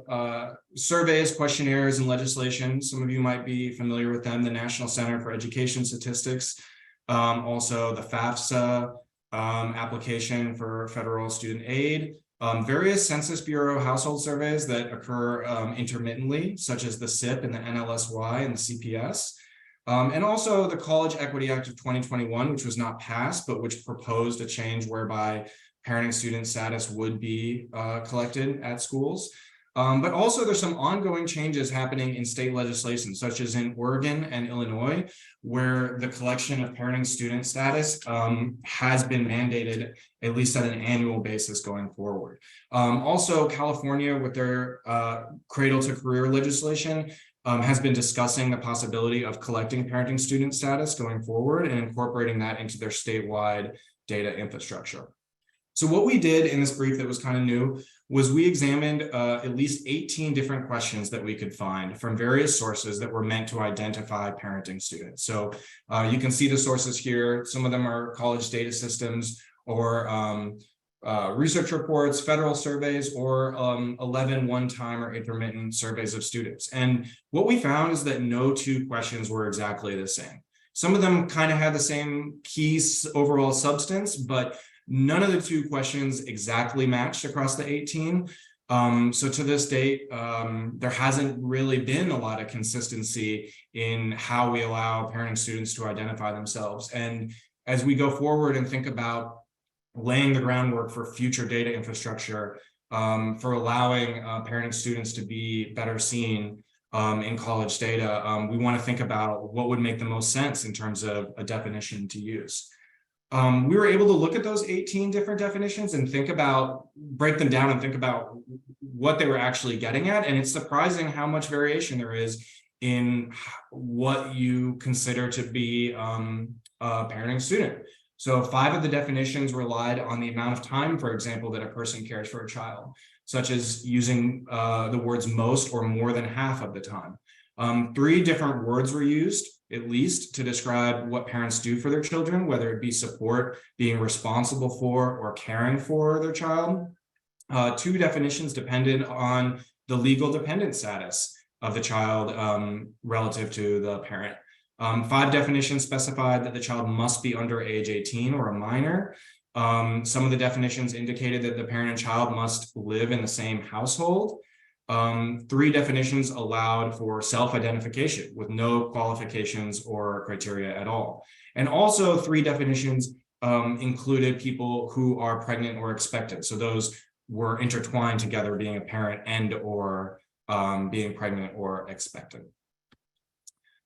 surveys, questionnaires, and legislation. Some of you might be familiar with them: the National Center for Education Statistics, also the FAFSA application for federal student aid, various Census Bureau household surveys that occur intermittently, such as the SIP and the NLSY and the CPS. And also the College Equity Act of 2021, which was not passed, but which proposed a change whereby parenting student status would be collected at schools. But also there's some ongoing changes happening in state legislation, such as in Oregon and Illinois, where the collection of parenting student status has been mandated, at least on an annual basis going forward. Also, California, with their cradle to career legislation, has been discussing the possibility of collecting parenting student status going forward and incorporating that into their statewide data infrastructure. So what we did in this brief that was kind of new was we examined at least 18 different questions that we could find from various sources that were meant to identify parenting students. So you can see the sources here. Some of them are college data systems or research reports, federal surveys, or 11 one-time or intermittent surveys of students. And what we found is that no two questions were exactly the same. Some of them kind of had the same key overall substance, but none of the two questions exactly matched across the 18. So to this date, there hasn't really been a lot of consistency in how we allow parenting students to identify themselves. And as we go forward and think about laying the groundwork for future data infrastructure, for allowing parenting students to be better seen in college data, we want to think about what would make the most sense in terms of a definition to use. We were able to look at those 18 different definitions and break them down and think about what they were actually getting at. And it's surprising how much variation there is in what you consider to be a parenting student. So 5 of the definitions relied on the amount of time, for example, that a person cares for a child, such as using the words most or more than half of the time. 3 different words were used, at least, to describe what parents do for their children, whether it be support, being responsible for, or caring for their child. 2 definitions depended on the legal dependent status of the child relative to the parent. 5 definitions specified that the child must be under age 18 or a minor. Some of the definitions indicated that the parent and child must live in the same household. 3 definitions allowed for self-identification with no qualifications or criteria at all. And also 3 definitions included people who are pregnant or expectant. So those were intertwined together, being a parent and or being pregnant or expectant.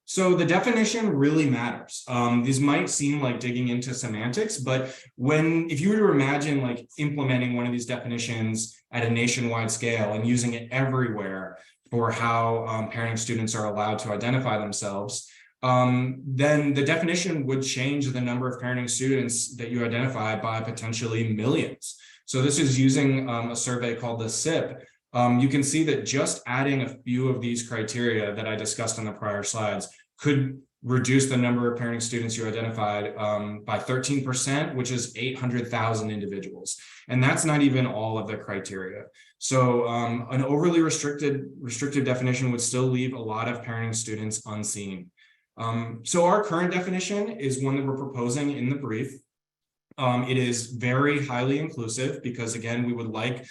So the definition really matters. These might seem like digging into semantics, but if you were to imagine like implementing one of these definitions at a nationwide scale and using it everywhere for how parenting students are allowed to identify themselves, then the definition would change the number of parenting students that you identify by potentially millions. So this is using a survey called the SIP. You can see that just adding a few of these criteria that I discussed on the prior slides could reduce the number of parenting students you identified by 13%, which is 800,000 individuals. And that's not even all of the criteria. So an overly restricted definition would still leave a lot of parenting students unseen. So our current definition is one that we're proposing in the brief. It is very highly inclusive because, again, we would like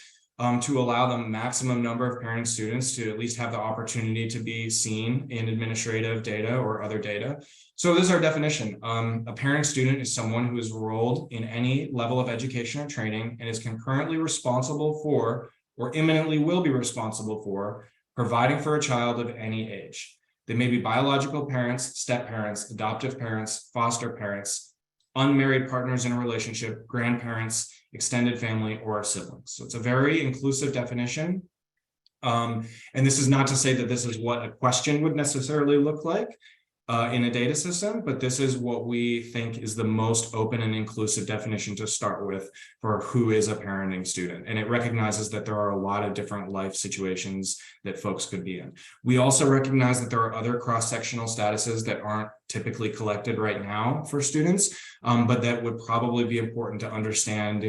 to allow the maximum number of parenting students to at least have the opportunity to be seen in administrative data or other data. So this is our definition. A parenting student is someone who is enrolled in any level of education or training and is concurrently responsible for, or imminently will be responsible for, providing for a child of any age. They may be biological parents, step parents, adoptive parents, foster parents, unmarried partners in a relationship, grandparents, extended family, or siblings. So it's a very inclusive definition. And this is not to say that this is what a question would necessarily look like in a data system, but this is what we think is the most open and inclusive definition to start with for who is a parenting student. And it recognizes that there are a lot of different life situations that folks could be in. We also recognize that there are other cross-sectional statuses that aren't typically collected right now for students, but that would probably be important to understand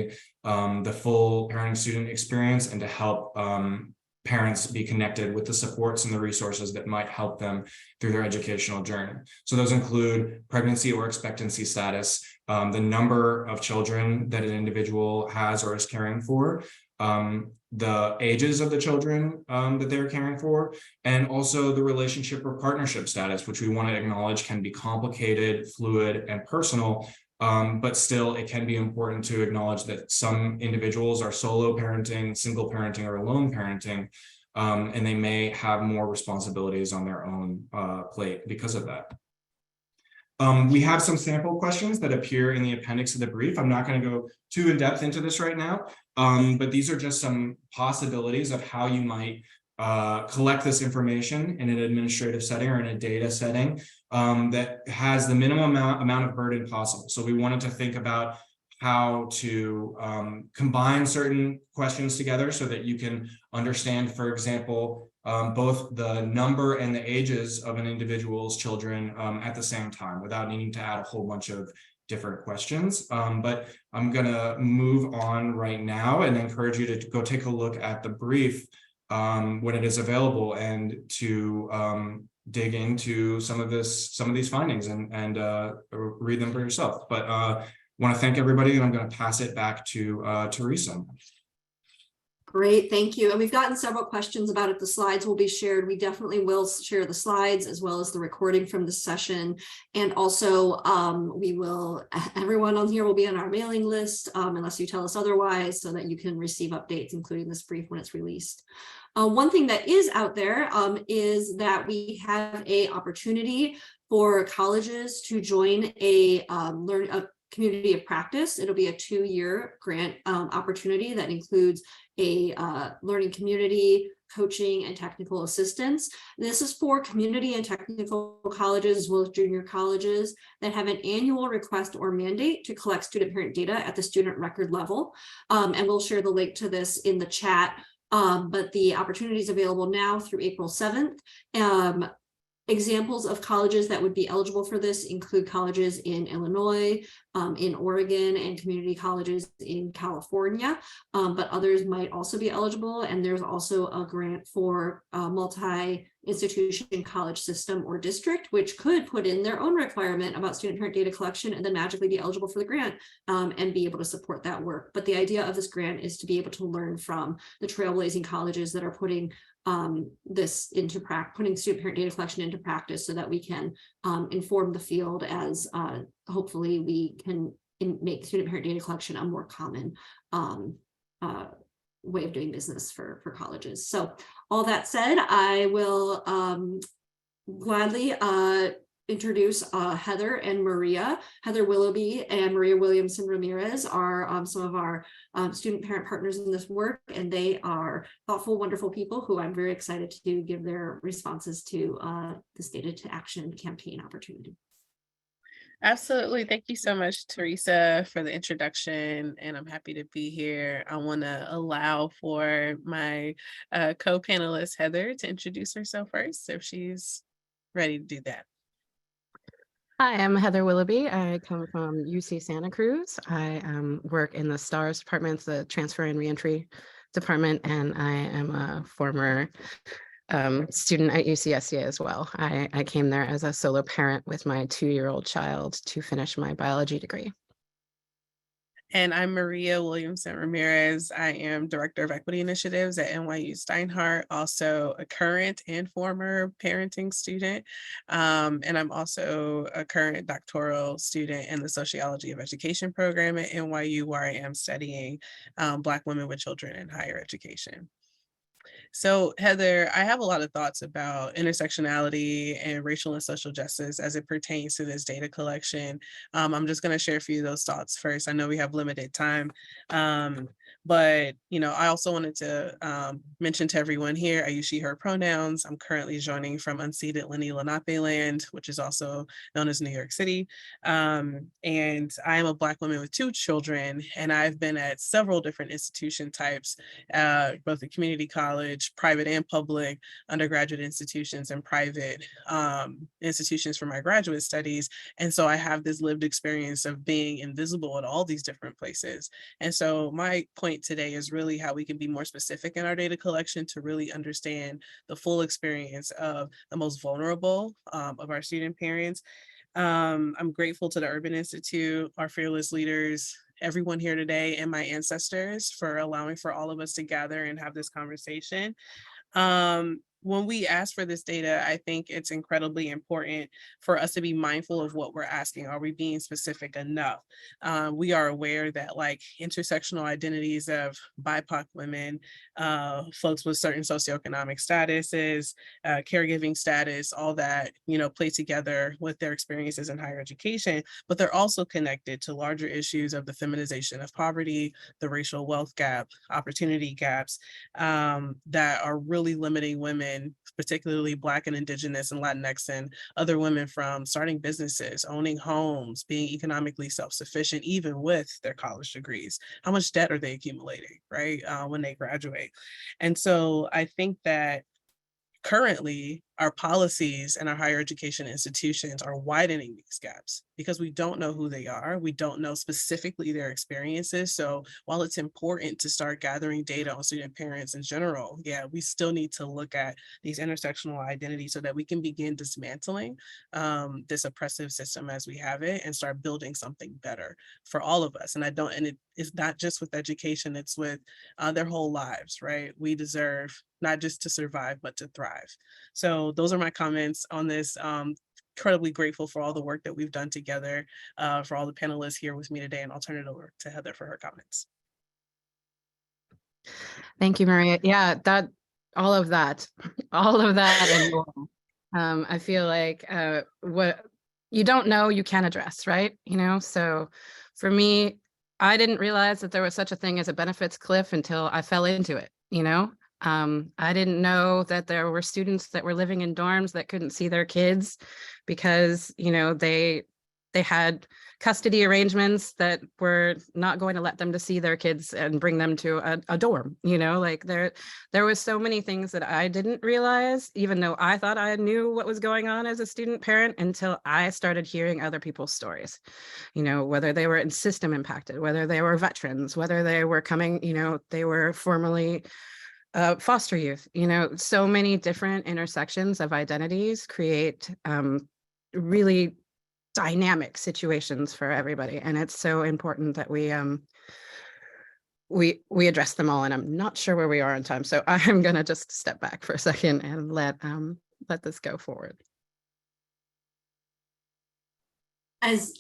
the full parenting student experience and to help parents be connected with the supports and the resources that might help them through their educational journey. So those include pregnancy or expectancy status, the number of children that an individual has or is caring for, the ages of the children that they're caring for, and also the relationship or partnership status, which we want to acknowledge can be complicated, fluid, and personal. But still, it can be important to acknowledge that some individuals are solo parenting, single parenting, or alone parenting, and they may have more responsibilities on their own plate because of that. We have some sample questions that appear in the appendix of the brief. I'm not going to go too in depth into this right now, but these are just some possibilities of how you might collect this information in an administrative setting or in a data setting that has the minimum amount of burden possible. So we wanted to think about how to combine certain questions together so that you can understand, for example, both the number and the ages of an individual's children at the same time without needing to add a whole bunch of different questions. But I'm going to move on right now and encourage you to go take a look at the brief when it is available and to dig into some of these findings and read them for yourself. But I want to thank everybody, and I'm going to pass it back to Teresa. Great, thank you. And we've gotten several questions about it. The slides will be shared. We definitely will share the slides as well as the recording from the session. And also everyone on here will be on our mailing list unless you tell us otherwise, so that you can receive updates, including this brief when it's released. One thing that is out there is that we have an opportunity for colleges to join a community of practice. It'll be a 2-year grant opportunity that includes a learning community, coaching, and technical assistance. This is for community and technical colleges as well as junior colleges that have an annual request or mandate to collect student parent data at the student record level. And we'll share the link to this in the chat. But the opportunity is available now through April 7th. Examples of colleges that would be eligible for this include colleges in Illinois, in Oregon, and community colleges in California, but others might also be eligible. And there's also a grant for multi institution, college system, or district, which could put in their own requirement about student parent data collection and then magically be eligible for the grant and be able to support that work. But the idea of this grant is to be able to learn from the trailblazing colleges that are putting this into practice, putting student parent data collection into practice, so that we can inform the field as hopefully we can make student parent data collection a more common way of doing business for colleges. So all that said, I will gladly introduce Heather and Maria. Heather Willoughby and Maria Williamson Ramirez are some of our student parent partners in this work, and they are thoughtful, wonderful people who I'm very excited to give their responses to this Data to Action campaign opportunity. Absolutely. Thank you so much, Teresa, for the introduction, and I'm happy to be here. I want to allow for my co-panelist, Heather, to introduce herself first, if she's ready to do that. Hi, I'm Heather Willoughby. I come from UC Santa Cruz. I work in the STARS department, the Transfer and Reentry department, and I am a former student at UCSC as well. I came there as a solo parent with my 2-year-old child to finish my biology degree. And I'm Maria Williamson Ramirez. I am Director of Equity Initiatives at NYU Steinhardt, also a current and former parenting student. And I'm also a current doctoral student in the Sociology of Education program at NYU, where I am studying Black women with children in higher education. So Heather, I have a lot of thoughts about intersectionality and racial and social justice as it pertains to this data collection. I'm just going to share a few of those thoughts first. I know we have limited time, but I also wanted to mention to everyone here, I use she, her pronouns. I'm currently joining from unceded Lenni Lenape land, which is also known as New York City. And I am a Black woman with 2 children, and I've been at several different institution types, both the community college, private and public, undergraduate institutions, and private institutions for my graduate studies. And so I have this lived experience of being invisible at all these different places. And so my point today is really how we can be more specific in our data collection to really understand the full experience of the most vulnerable of our student parents. I'm grateful to the Urban Institute, our fearless leaders, everyone here today, and my ancestors for allowing for all of us to gather and have this conversation. When we ask for this data, I think it's incredibly important for us to be mindful of what we're asking. Are we being specific enough? We are aware that intersectional identities of BIPOC women, folks with certain socioeconomic statuses, caregiving status, all that, play together with their experiences in higher education, but they're also connected to larger issues of the feminization of poverty, the racial wealth gap, opportunity gaps that are really limiting women, particularly Black and Indigenous and Latinx and other women, from starting businesses, owning homes, being economically self-sufficient, even with their college degrees. How much debt are they accumulating, right, when they graduate? And so I think that currently, our policies and our higher education institutions are widening these gaps because we don't know who they are. We don't know specifically their experiences. So while it's important to start gathering data on student parents in general, we still need to look at these intersectional identities so that we can begin dismantling this oppressive system as we have it and start building something better for all of us. And it's not just with education, it's with their whole lives, right? We deserve not just to survive, but to thrive. So those are my comments on this. Incredibly grateful for all the work that we've done together, for all the panelists here with me today, and I'll turn it over to Heather for her comments. Thank you, Maria. Yeah, all of that and more. I feel like what you don't know, you can address, right? So for me, I didn't realize that there was such a thing as a benefits cliff until I fell into it, I didn't know that there were students that were living in dorms that couldn't see their kids because, they had custody arrangements that were not going to let them to see their kids and bring them to a dorm, there was so many things that I didn't realize, even though I thought I knew what was going on as a student parent, until I started hearing other people's stories, whether they were in system impacted, whether they were veterans, whether they were coming, they were formerly foster youth, you know, so many different intersections of identities create really dynamic situations for everybody. And it's so important that we address them all. And I'm not sure where we are in time. So I'm gonna just step back for a second and let this go forward.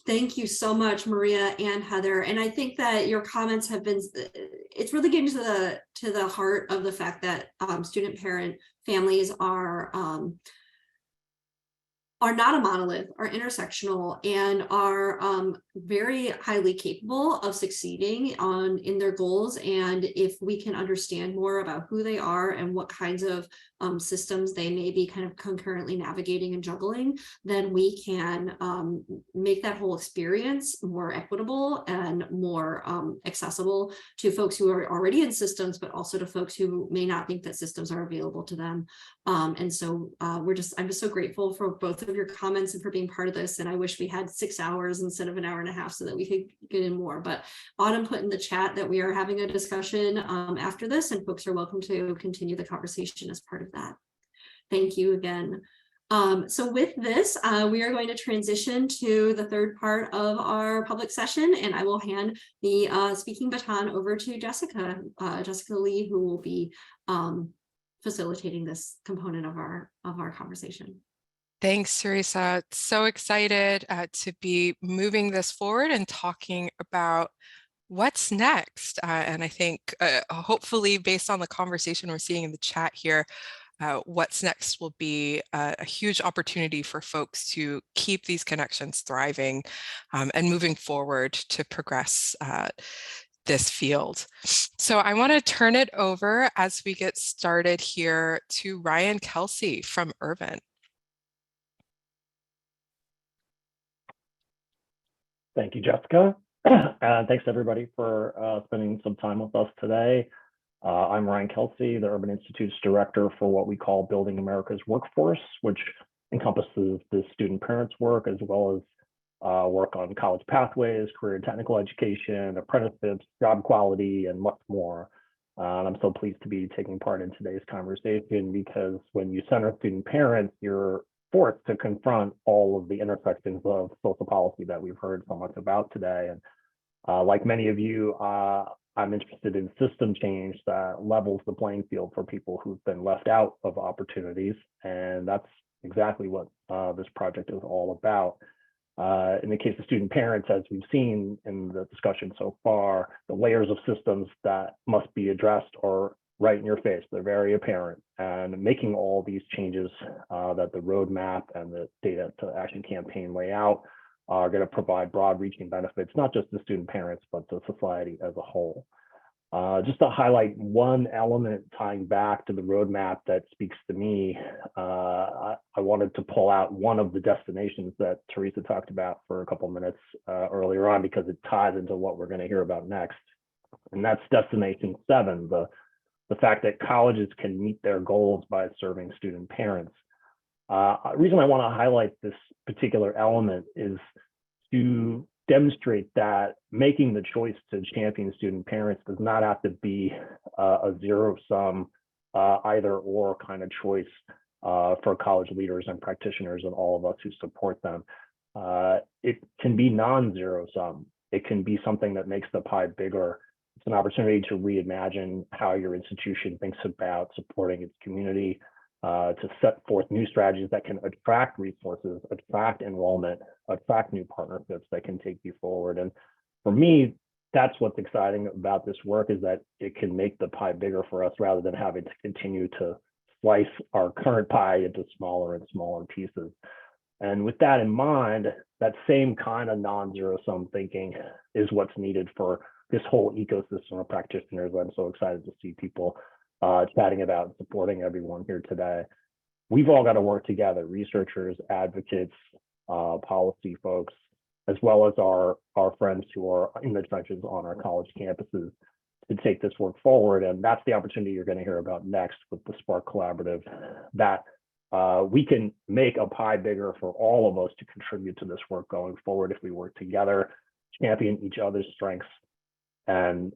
Thank you so much, Maria and Heather. And I think that your comments have been, it's really getting to the heart of the fact that student parent families are not a monolith, are intersectional, and are very highly capable of succeeding in their goals. And if we can understand more about who they are and what kinds of systems they may be kind of concurrently navigating and juggling, then we can make that whole experience more equitable and more accessible to folks who are already in systems, but also to folks who may not think that systems are available to them. And so I'm just so grateful for both of your comments and for being part of this. And I wish we had 6 hours instead of an hour and a half so that we could get in more. But Autumn put in the chat that we are having a discussion after this, and folks are welcome to continue the conversation as part of that. Thank you again. So with this, we are going to transition to the third part of our public session, and I will hand the speaking baton over to Jessica Lee, who will be facilitating this component of our conversation. Thanks, Teresa. So excited to be moving this forward and talking about what's next. And I think hopefully based on the conversation we're seeing in the chat here, what's next will be a huge opportunity for folks to keep these connections thriving and moving forward to progress this field. So I want to turn it over as we get started here to Ryan Kelsey from Irvine. Thank you, Jessica. And thanks everybody for spending some time with us today. I'm Ryan Kelsey, the Urban Institute's director for what we call Building America's Workforce, which encompasses the student parents work as well as work on college pathways, career and technical education, apprenticeships, job quality, and much more. And I'm so pleased to be taking part in today's conversation because when you center student parents, you're forced to confront all of the intersections of social policy that we've heard so much about today. And like many of you, I'm interested in system change that levels the playing field for people who've been left out of opportunities. And that's exactly what this project is all about. In the case of student parents, as we've seen in the discussion so far, the layers of systems that must be addressed are right in your face. They're very apparent. And making all these changes that the roadmap and the Data to Action campaign lay out are going to provide broad-reaching benefits, not just to student parents, but to society as a whole. Just to highlight one element tying back to the roadmap that speaks to me, I wanted to pull out one of the destinations that Teresa talked about for a couple minutes earlier on, because it ties into what we're going to hear about next. And that's Destination 7, the fact that colleges can meet their goals by serving student parents. The reason I want to highlight this particular element is to demonstrate that making the choice to champion student parents does not have to be a zero-sum either or kind of choice for college leaders and practitioners and all of us who support them. It can be non-zero-sum. It can be something that makes the pie bigger. It's an opportunity to reimagine how your institution thinks about supporting its community, to set forth new strategies that can attract resources, attract enrollment, attract new partnerships that can take you forward. And for me, that's what's exciting about this work, is that it can make the pie bigger for us rather than having to continue to slice our current pie into smaller and smaller pieces. And with that in mind, that same kind of non-zero sum thinking is what's needed for this whole ecosystem of practitioners. I'm so excited to see people chatting about and supporting everyone here today. We've all got to work together, researchers, advocates, policy folks, as well as our friends who are in the trenches on our college campuses to take this work forward. And that's the opportunity you're going to hear about next with the Spark Collaborative, that we can make a pie bigger for all of us to contribute to this work going forward if we work together, champion each other's strengths, and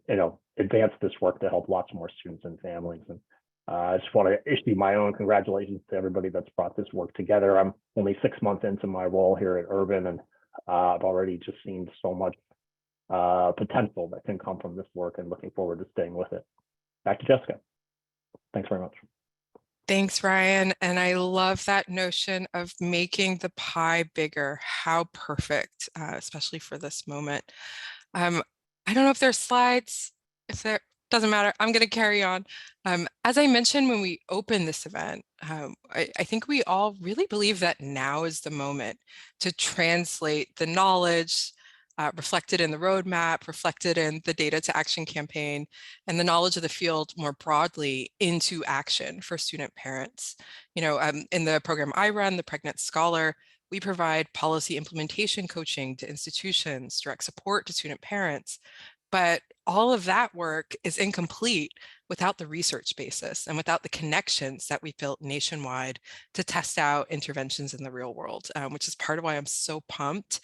advance this work to help lots more students and families. And I just want to issue my own congratulations to everybody that's brought this work together. I'm only 6 months into my role here at Urban, and I've already just seen so much potential that can come from this work, and looking forward to staying with it. Back to Jessica. Thanks very much. Thanks, Ryan. And I love that notion of making the pie bigger. How perfect, especially for this moment. I don't know if there's slides, if there, doesn't matter. I'm going to carry on. As I mentioned when we opened this event, I think we all really believe that now is the moment to translate the knowledge reflected in the roadmap, reflected in the Data to Action campaign, and the knowledge of the field more broadly into action for student parents. You know, in the program I run, the Pregnant Scholar, we provide policy implementation coaching to institutions, direct support to student parents, but all of that work is incomplete without the research basis and without the connections that we built nationwide to test out interventions in the real world, which is part of why I'm so pumped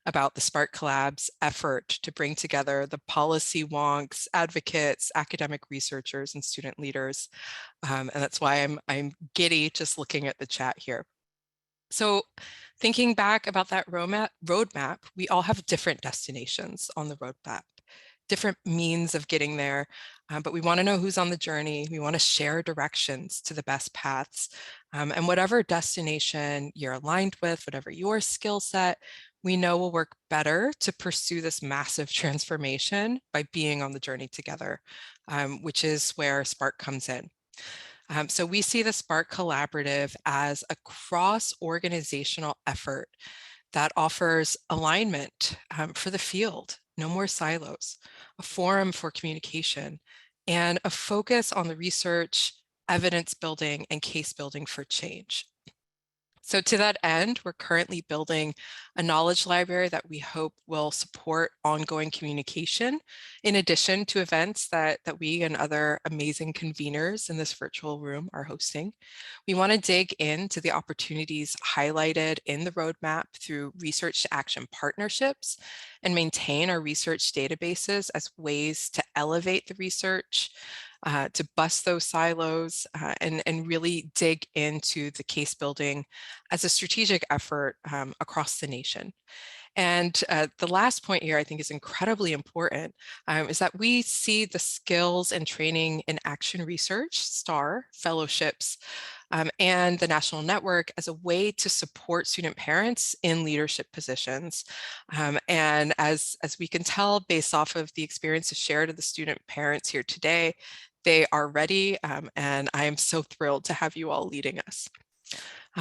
about the Spark Collab's effort to bring together the policy wonks, advocates, academic researchers, and student leaders. And that's why I'm giddy just looking at the chat here. So thinking back about that roadmap, we all have different destinations on the roadmap, different means of getting there, but we want to know who's on the journey. We want to share directions to the best paths, and whatever destination you're aligned with, whatever your skill set, we know will work better to pursue this massive transformation by being on the journey together, which is where Spark comes in. So we see the Spark Collaborative as a cross-organizational effort that offers alignment for the field, no more silos, a forum for communication, and a focus on the research, evidence building, and case building for change. So to that end, we're currently building a knowledge library that we hope will support ongoing communication, in addition to events that we and other amazing conveners in this virtual room are hosting. We want to dig into the opportunities highlighted in the roadmap through research to action partnerships and maintain our research databases as ways to elevate the research, to bust those silos, and really dig into the case building as a strategic effort across the nation. And the last point here I think is incredibly important, is that we see the skills and training in action research, STAR fellowships, and the national network as a way to support student parents in leadership positions. And as we can tell based off of the experiences shared of the student parents here today, they are ready, and I am so thrilled to have you all leading us.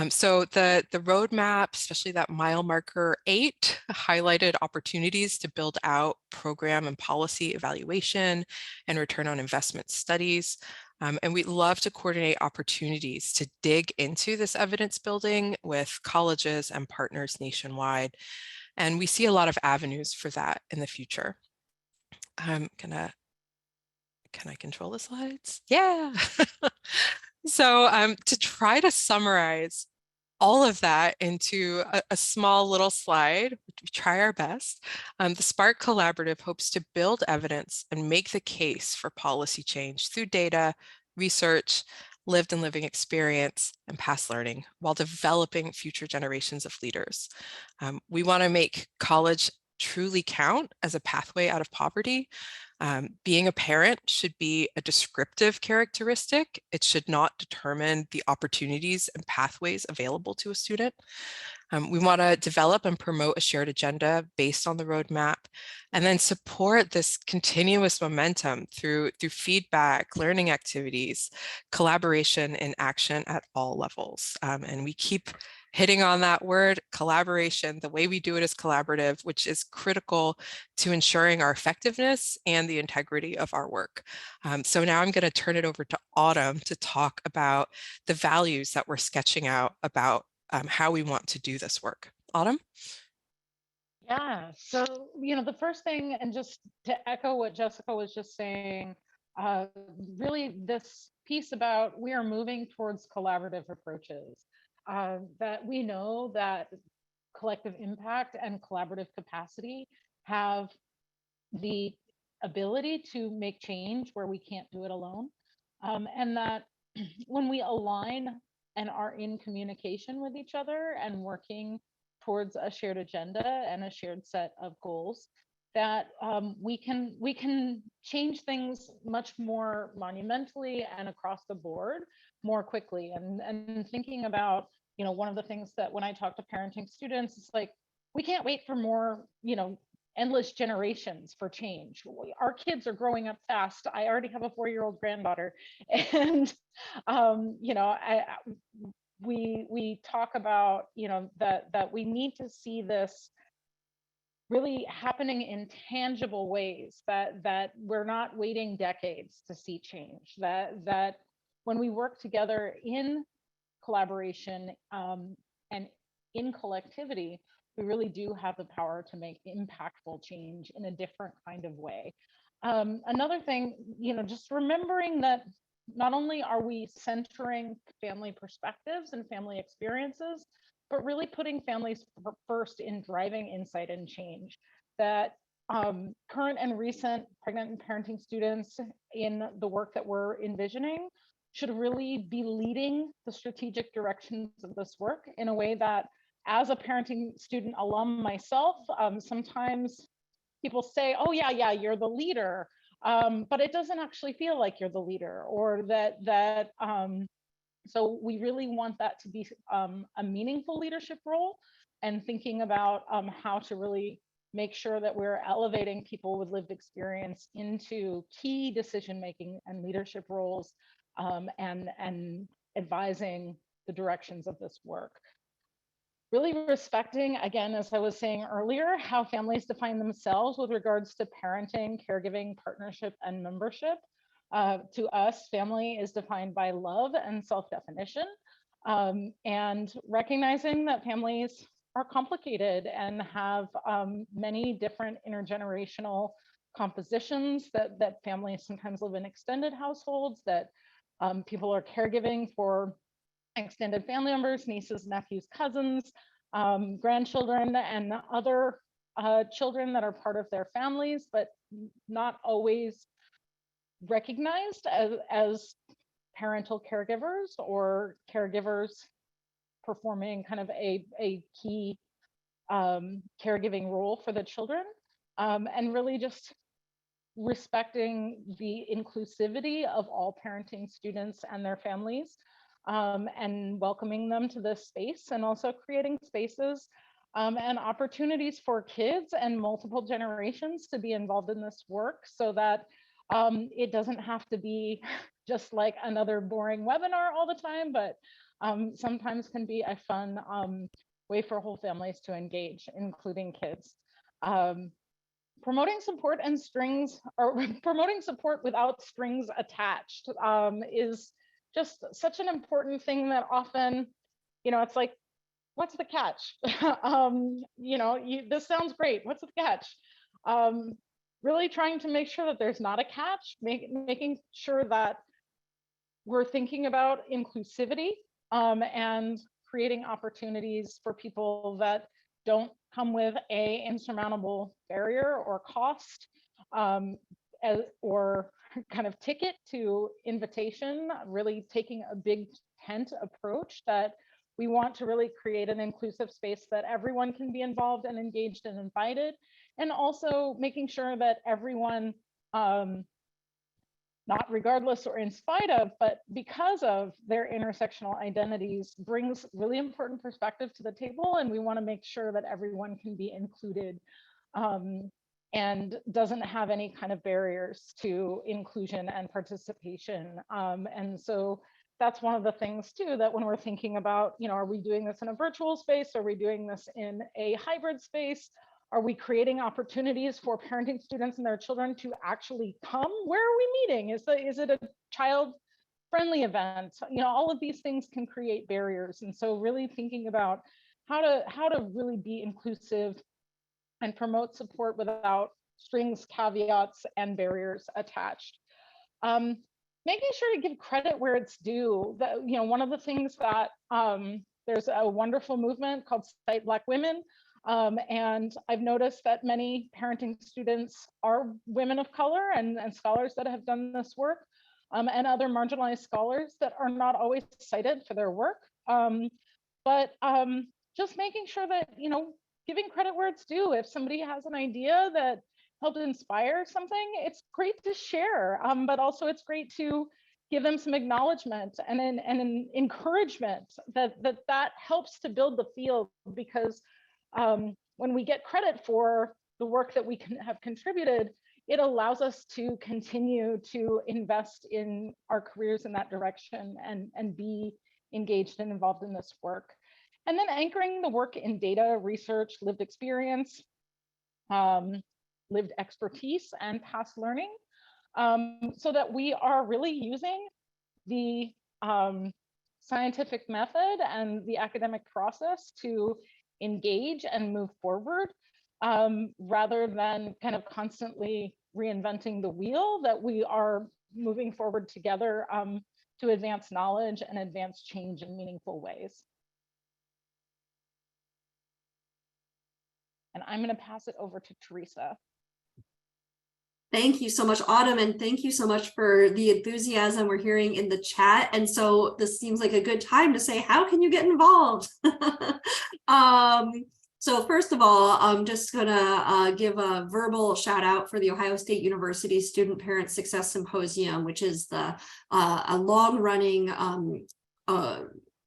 So the roadmap, especially that mile marker 8, highlighted opportunities to build out program and policy evaluation and return on investment studies. And we'd love to coordinate opportunities to dig into this evidence building with colleges and partners nationwide. And we see a lot of avenues for that in the future. Can I control the slides? Yeah. So to try to summarize all of that into a small little slide, we try our best. The Spark Collaborative hopes to build evidence and make the case for policy change through data, research, lived and living experience, and past learning while developing future generations of leaders. We want to make college truly count as a pathway out of poverty. Being a parent should be a descriptive characteristic. It should not determine the opportunities and pathways available to a student. We want to develop and promote a shared agenda based on the roadmap, and then support this continuous momentum through feedback, learning activities, collaboration and action at all levels. And we keep hitting on that word, collaboration. The way we do it is collaborative, which is critical to ensuring our effectiveness and the integrity of our work. So now I'm going to turn it over to Autumn to talk about the values that we're sketching out about how we want to do this work. Autumn? Yeah, so, the first thing, and just to echo what Jessica was just saying, really this piece about we are moving towards collaborative approaches, that we know that collective impact and collaborative capacity have the ability to make change where we can't do it alone, and that when we align and are in communication with each other and working towards a shared agenda and a shared set of goals, that we can change things much more monumentally and across the board more quickly. And thinking about, you know, one of the things that when I talk to parenting students, it's like, we can't wait for more, you know, endless generations for change. Our kids are growing up fast. I already have a 4-year-old granddaughter, and you know, we talk about, you know, that we need to see this really happening in tangible ways, that we're not waiting decades to see change, that when we work together in collaboration and in collectivity, we really do have the power to make impactful change in a different kind of way. Another thing, you know, just remembering that not only are we centering family perspectives and family experiences, but really putting families first in driving insight and change. That current and recent pregnant and parenting students in the work that we're envisioning should really be leading the strategic directions of this work in a way that, as a parenting student alum myself, sometimes people say, oh yeah, you're the leader, but it doesn't actually feel like you're the leader, or that so we really want that to be a meaningful leadership role, and thinking about how to really make sure that we're elevating people with lived experience into key decision-making and leadership roles, and advising the directions of this work. Really respecting, again, as I was saying earlier, how families define themselves with regards to parenting, caregiving, partnership, and membership. To us, family is defined by love and self-definition, and recognizing that families are complicated and have many different intergenerational compositions, that families sometimes live in extended households, that people are caregiving for extended family members, nieces, nephews, cousins, grandchildren, and other children that are part of their families, but not always recognized as parental caregivers, or caregivers performing kind of a key caregiving role for the children, and really just respecting the inclusivity of all parenting students and their families, and welcoming them to this space, and also creating spaces and opportunities for kids and multiple generations to be involved in this work, so that it doesn't have to be just like another boring webinar all the time, but sometimes can be a fun way for whole families to engage, including kids. Promoting support and strings, or promoting support without strings attached, is just such an important thing that often, you know, it's like, what's the catch? You know, this sounds great. What's the catch? Really trying to make sure that there's not a catch, making sure that we're thinking about inclusivity, and creating opportunities for people that don't come with a insurmountable barrier or cost, or kind of ticket to invitation, really taking a big tent approach, that we want to really create an inclusive space that everyone can be involved and engaged and invited, and also making sure that everyone, not regardless or in spite of, but because of their intersectional identities, brings really important perspective to the table. And we want to make sure that everyone can be included, and doesn't have any kind of barriers to inclusion and participation. And so that's one of the things too, that when we're thinking about, you know, are we doing this in a virtual space? Are we doing this in a hybrid space? Are we creating opportunities for parenting students and their children to actually come? Where are we meeting? Is it a child-friendly event? You know, all of these things can create barriers. And so really thinking about how to really be inclusive and promote support without strings, caveats, and barriers attached. Making sure to give credit where it's due. That, you know, one of the things that there's a wonderful movement called Cite Black Women. And I've noticed that many parenting students are women of color, and scholars that have done this work. and other marginalized scholars that are not always cited for their work. But just making sure that, giving credit where it's due. If somebody has an idea that helped inspire something, it's great to share, but also it's great to give them some acknowledgement and an encouragement that helps to build the field, because when we get credit for the work that we have contributed, it allows us to continue to invest in our careers in that direction and be engaged and involved in this work. And then anchoring the work in data, research, lived experience, lived expertise, and past learning, so that we are really using the scientific method and the academic process to engage and move forward, rather than kind of constantly reinventing the wheel, that we are moving forward together to advance knowledge and advance change in meaningful ways. And I'm going to pass it over to Teresa. Thank you so much, Autumn, and thank you so much for the enthusiasm we're hearing in the chat. And so this seems like a good time to say, how can you get involved? So first of all, I'm just gonna give a verbal shout out for the Ohio State University Student Parent Success Symposium, which is the a long running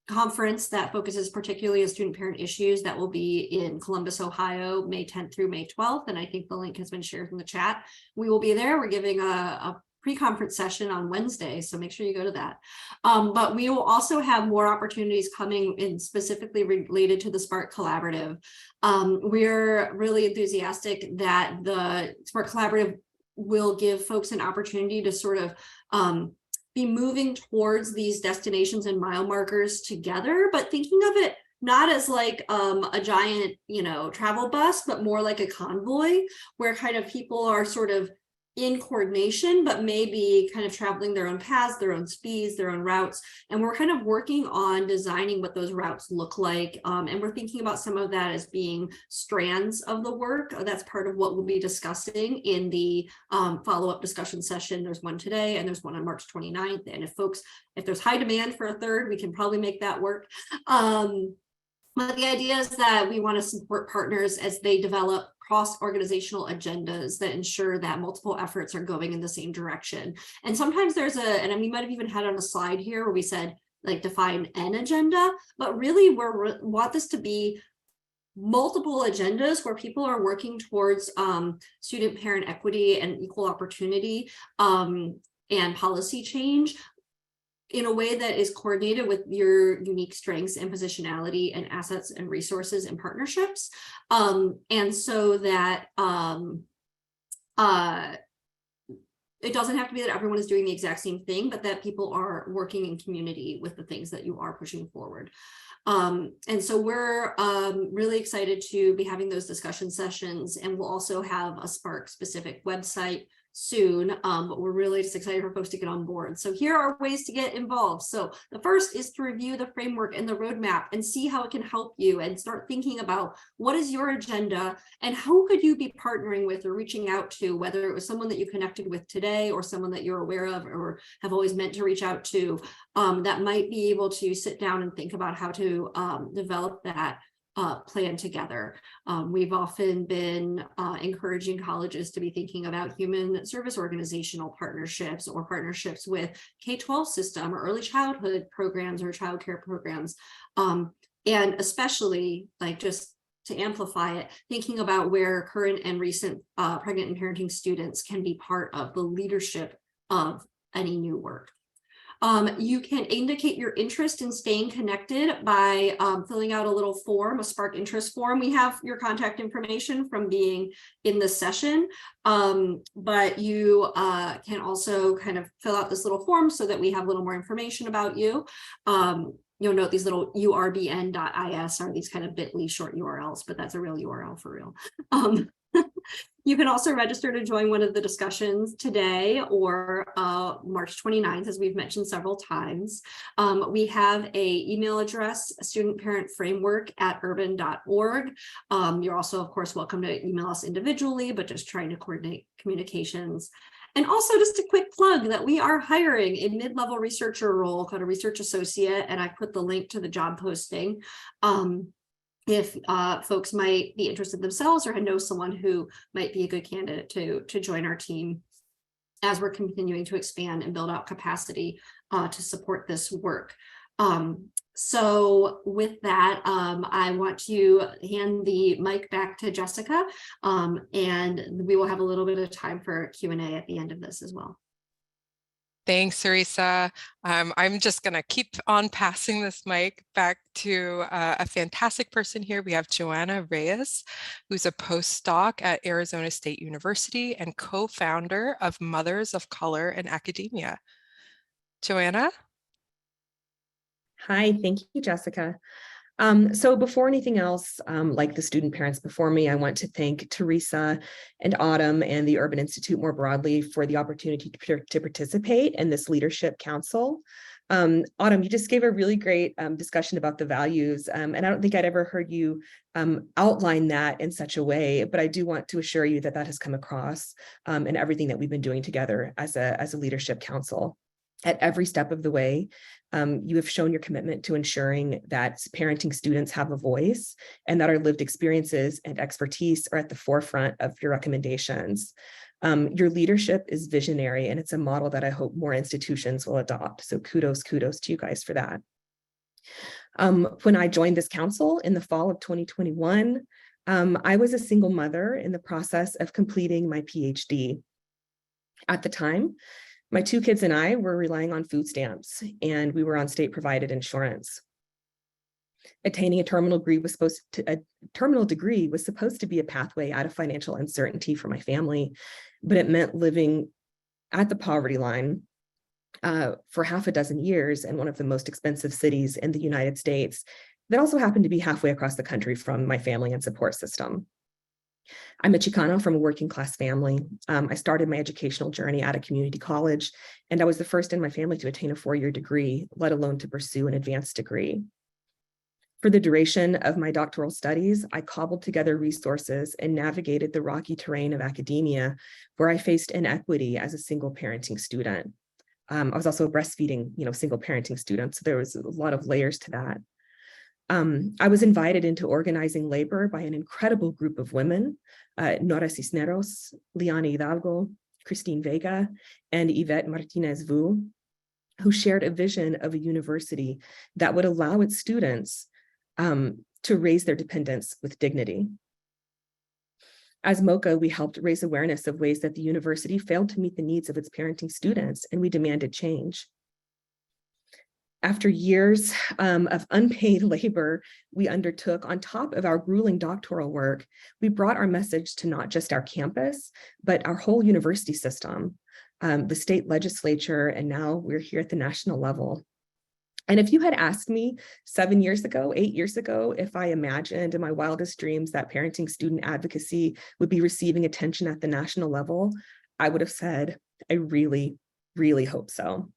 conference that focuses particularly on student parent issues, that will be in Columbus, Ohio, May 10th through May 12th. And I think the link has been shared in the chat. We will be there. We're giving a pre-conference session on Wednesday, so make sure you go to that. But we will also have more opportunities coming in specifically related to the Spark Collaborative. We're really enthusiastic that the Spark Collaborative will give folks an opportunity to sort of be moving towards these destinations and mile markers together, but thinking of it not as like a giant, travel bus, but more like a convoy, where kind of people are sort of in coordination, but maybe kind of traveling their own paths, their own speeds, their own routes. And we're kind of working on designing what those routes look like. And we're thinking about some of that as being strands of the work. That's part of what we'll be discussing in the follow-up discussion session. There's one today and there's one on March 29th. And if there's high demand for a third, we can probably make that work. But the idea is that we want to support partners as they develop cross-organizational agendas that ensure that multiple efforts are going in the same direction. And sometimes there's and we might have even had on a slide here where we said, like, define an agenda, but really we want this to be multiple agendas where people are working towards student parent equity and equal opportunity and policy change in a way that is coordinated with your unique strengths and positionality and assets and resources and partnerships. And so that it doesn't have to be that everyone is doing the exact same thing, but that people are working in community with the things that you are pushing forward. And so we're really excited to be having those discussion sessions, and we'll also have a Spark specific website soon, but we're really just excited for folks to get on board. So here are ways to get involved. So the first is to review the framework and the roadmap and see how it can help you, and start thinking about what is your agenda and who could you be partnering with or reaching out to, whether it was someone that you connected with today or someone that you're aware of or have always meant to reach out to, that might be able to sit down and think about how to develop that plan together. We've often been encouraging colleges to be thinking about human service organizational partnerships or partnerships with K-12 system or early childhood programs or childcare programs. And especially, like, just to amplify it, thinking about where current and recent pregnant and parenting students can be part of the leadership of any new work. You can indicate your interest in staying connected by filling out a little form, a Spark interest form. We have your contact information from being in the session, but you can also kind of fill out this little form so that we have a little more information about you. You'll note these little urbn.is are these kind of bit.ly short URLs, but that's a real URL for real. You can also register to join one of the discussions today or March 29th, as we've mentioned several times. We have an email address, studentparentframework@urban.org. You're also, of course, welcome to email us individually, but just trying to coordinate communications. And also just a quick plug that we are hiring a mid-level researcher role called a research associate, and I put the link to the job posting. If folks might be interested themselves or know someone who might be a good candidate to join our team as we're continuing to expand and build out capacity to support this work. So with that, I want to hand the mic back to Jessica, and we will have a little bit of time for Q&A at the end of this as well. Thanks, Teresa. I'm just going to keep on passing this mic back to a fantastic person here. We have Joanna Reyes, who's a postdoc at Arizona State University and co-founder of Mothers of Color in Academia. Joanna? Hi, thank you, Jessica. So before anything else, like the student parents before me, I want to thank Teresa and Autumn and the Urban Institute more broadly for the opportunity to participate in this leadership council. Autumn, you just gave a really great discussion about the values, and I don't think I'd ever heard you outline that in such a way, but I do want to assure you that that has come across in everything that we've been doing together as a leadership council. At every step of the way, you have shown your commitment to ensuring that parenting students have a voice and that our lived experiences and expertise are at the forefront of your recommendations. Your leadership is visionary, and it's a model that I hope more institutions will adopt. So kudos to you guys for that. When I joined this council in the fall of 2021, I was a single mother in the process of completing my PhD. At the time, my two kids and I were relying on food stamps, and we were on state-provided insurance. Attaining a terminal degree was supposed to be a pathway out of financial uncertainty for my family, but it meant living at the poverty line for half a dozen years in one of the most expensive cities in the United States that also happened to be halfway across the country from my family and support system. I'm a Chicana from a working class family. I started my educational journey at a community college, and I was the first in my family to attain a 4-year degree, let alone to pursue an advanced degree. For the duration of my doctoral studies, I cobbled together resources and navigated the rocky terrain of academia, where I faced inequity as a single parenting student. I was also a breastfeeding, single parenting student, so there was a lot of layers to that. I was invited into organizing labor by an incredible group of women, Nora Cisneros, Liana Hidalgo, Christine Vega, and Yvette Martinez-Vu, who shared a vision of a university that would allow its students to raise their dependents with dignity. As MOCA, we helped raise awareness of ways that the university failed to meet the needs of its parenting students, and we demanded change. After years of unpaid labor we undertook on top of our grueling doctoral work, we brought our message to not just our campus, but our whole university system, the state legislature, and now we're here at the national level. And if you had asked me 7 years ago, 8 years ago, if I imagined in my wildest dreams that parenting student advocacy would be receiving attention at the national level, I would have said, I really, really hope so.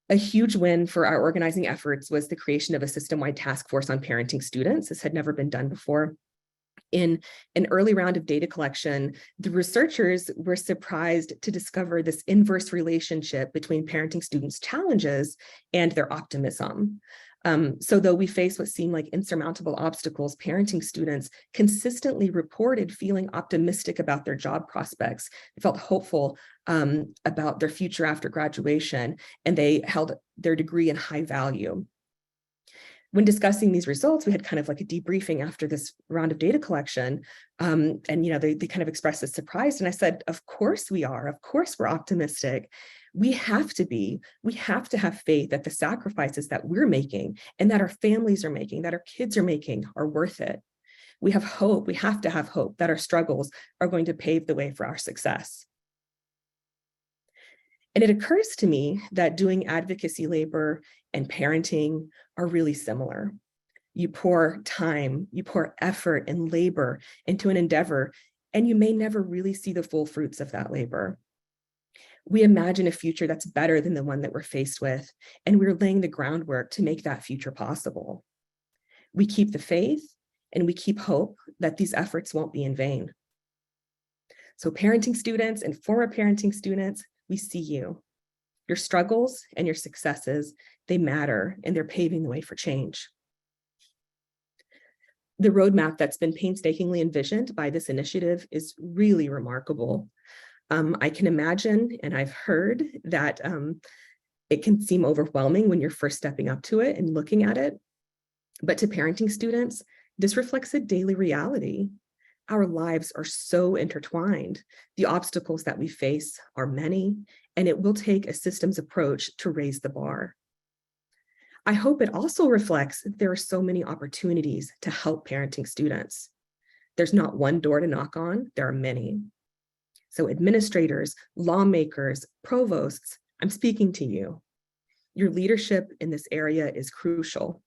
A huge win for our organizing efforts was the creation of a system-wide task force on parenting students. This had never been done before. In an early round of data collection, the researchers were surprised to discover this inverse relationship between parenting students' challenges and their optimism. So though we faced what seemed like insurmountable obstacles, parenting students consistently reported feeling optimistic about their job prospects. They felt hopeful about their future after graduation, and they held their degree in high value. When discussing these results, we had kind of like a debriefing after this round of data collection. And they kind of expressed this surprise. And I said, of course we are. Of course we're optimistic. We have to have faith that the sacrifices that we're making and that our families are making, that our kids are making, are worth it. We have hope. We have to have hope that our struggles are going to pave the way for our success. And it occurs to me that doing advocacy labor and parenting are really similar. You pour time, you pour effort and labor into an endeavor, and you may never really see the full fruits of that labor. We imagine a future that's better than the one that we're faced with, and we're laying the groundwork to make that future possible. We keep the faith and we keep hope that these efforts won't be in vain. So parenting students and former parenting students, we see you. Your struggles and your successes, they matter, and they're paving the way for change. The roadmap that's been painstakingly envisioned by this initiative is really remarkable. I can imagine, and I've heard that it can seem overwhelming when you're first stepping up to it and looking at it. But to parenting students, this reflects a daily reality. Our lives are so intertwined. The obstacles that we face are many, and it will take a systems approach to raise the bar. I hope it also reflects that there are so many opportunities to help parenting students. There's not one door to knock on, there are many. So administrators, lawmakers, provosts, I'm speaking to you. Your leadership in this area is crucial.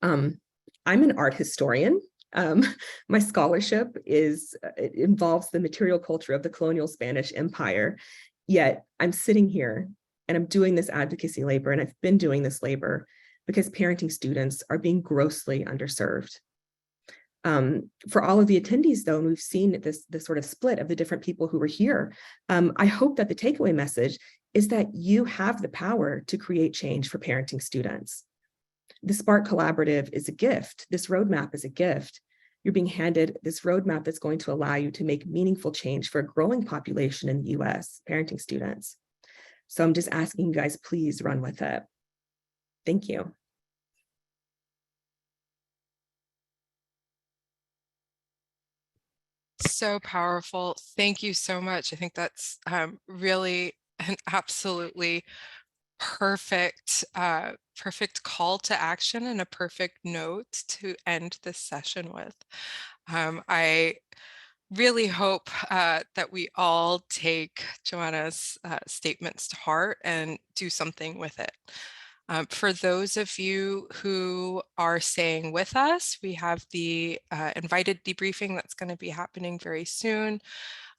I'm an art historian. My scholarship it involves the material culture of the colonial Spanish Empire, yet I'm sitting here and I'm doing this advocacy labor, and I've been doing this labor because parenting students are being grossly underserved. For all of the attendees, though, and we've seen this sort of split of the different people who were here, I hope that the takeaway message is that you have the power to create change for parenting students. The Spark Collaborative is a gift. This roadmap is a gift. You're being handed this roadmap that's going to allow you to make meaningful change for a growing population in the US, parenting students. So I'm just asking you guys, please run with it. Thank you. So powerful. Thank you so much. I think that's really an absolutely perfect call to action and a perfect note to end this session with. I really hope that we all take Joanna's statements to heart and do something with it. For those of you who are staying with us, we have the invited debriefing that's going to be happening very soon.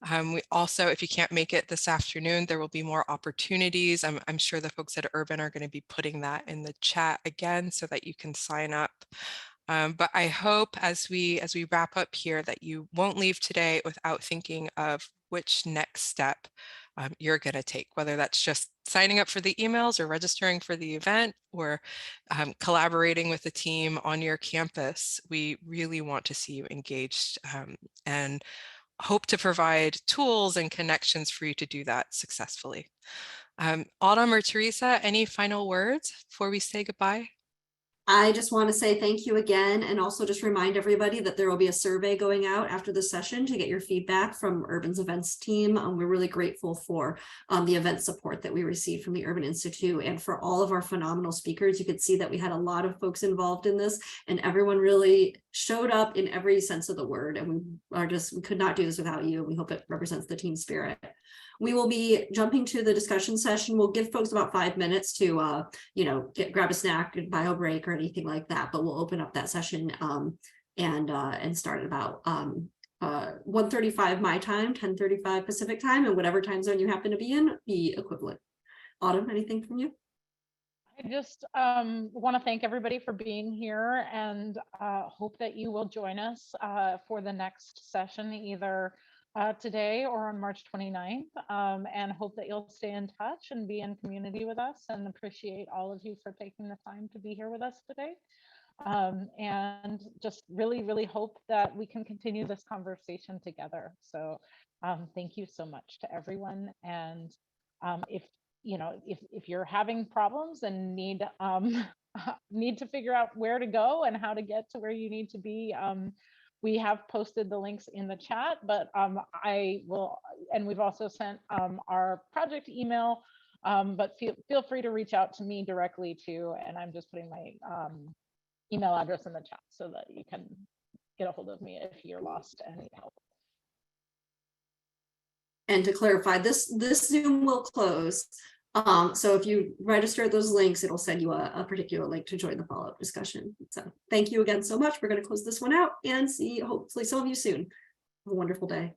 We also, if you can't make it this afternoon, there will be more opportunities. I'm sure the folks at Urban are going to be putting that in the chat again so that you can sign up. But I hope as we wrap up here that you won't leave today without thinking of which next step you're going to take, whether that's just signing up for the emails or registering for the event or collaborating with the team on your campus. We really want to see you engaged and hope to provide tools and connections for you to do that successfully. Autumn or Teresa, any final words before we say goodbye? I just want to say thank you again, and also just remind everybody that there will be a survey going out after the session to get your feedback from Urban's events team. We're really grateful for the event support that we received from the Urban Institute and for all of our phenomenal speakers. You could see that we had a lot of folks involved in this, and everyone really showed up in every sense of the word. And we could not do this without you. We hope it represents the team spirit. We will be jumping to the discussion session. We'll give folks about 5 minutes to, grab a snack and bio break or anything like that. But we'll open up that session and start at about 1:35 my time, 10:35 Pacific time, and whatever time zone you happen to be in, be equivalent. Autumn, anything from you? I just want to thank everybody for being here and hope that you will join us for the next session, either today or on March 29th, and hope that you'll stay in touch and be in community with us, and appreciate all of you for taking the time to be here with us today. And just really, really hope that we can continue this conversation together. So thank you so much to everyone. And if you're having problems and need to figure out where to go and how to get to where you need to be, we have posted the links in the chat, but I will, and we've also sent our project email, but feel free to reach out to me directly too. And I'm just putting my email address in the chat so that you can get a hold of me if you're lost and need help. And to clarify, this Zoom will close. So if you register those links, it'll send you a particular link to join the follow-up discussion. So thank you again so much. We're going to close this one out and see hopefully some of you soon. Have a wonderful day.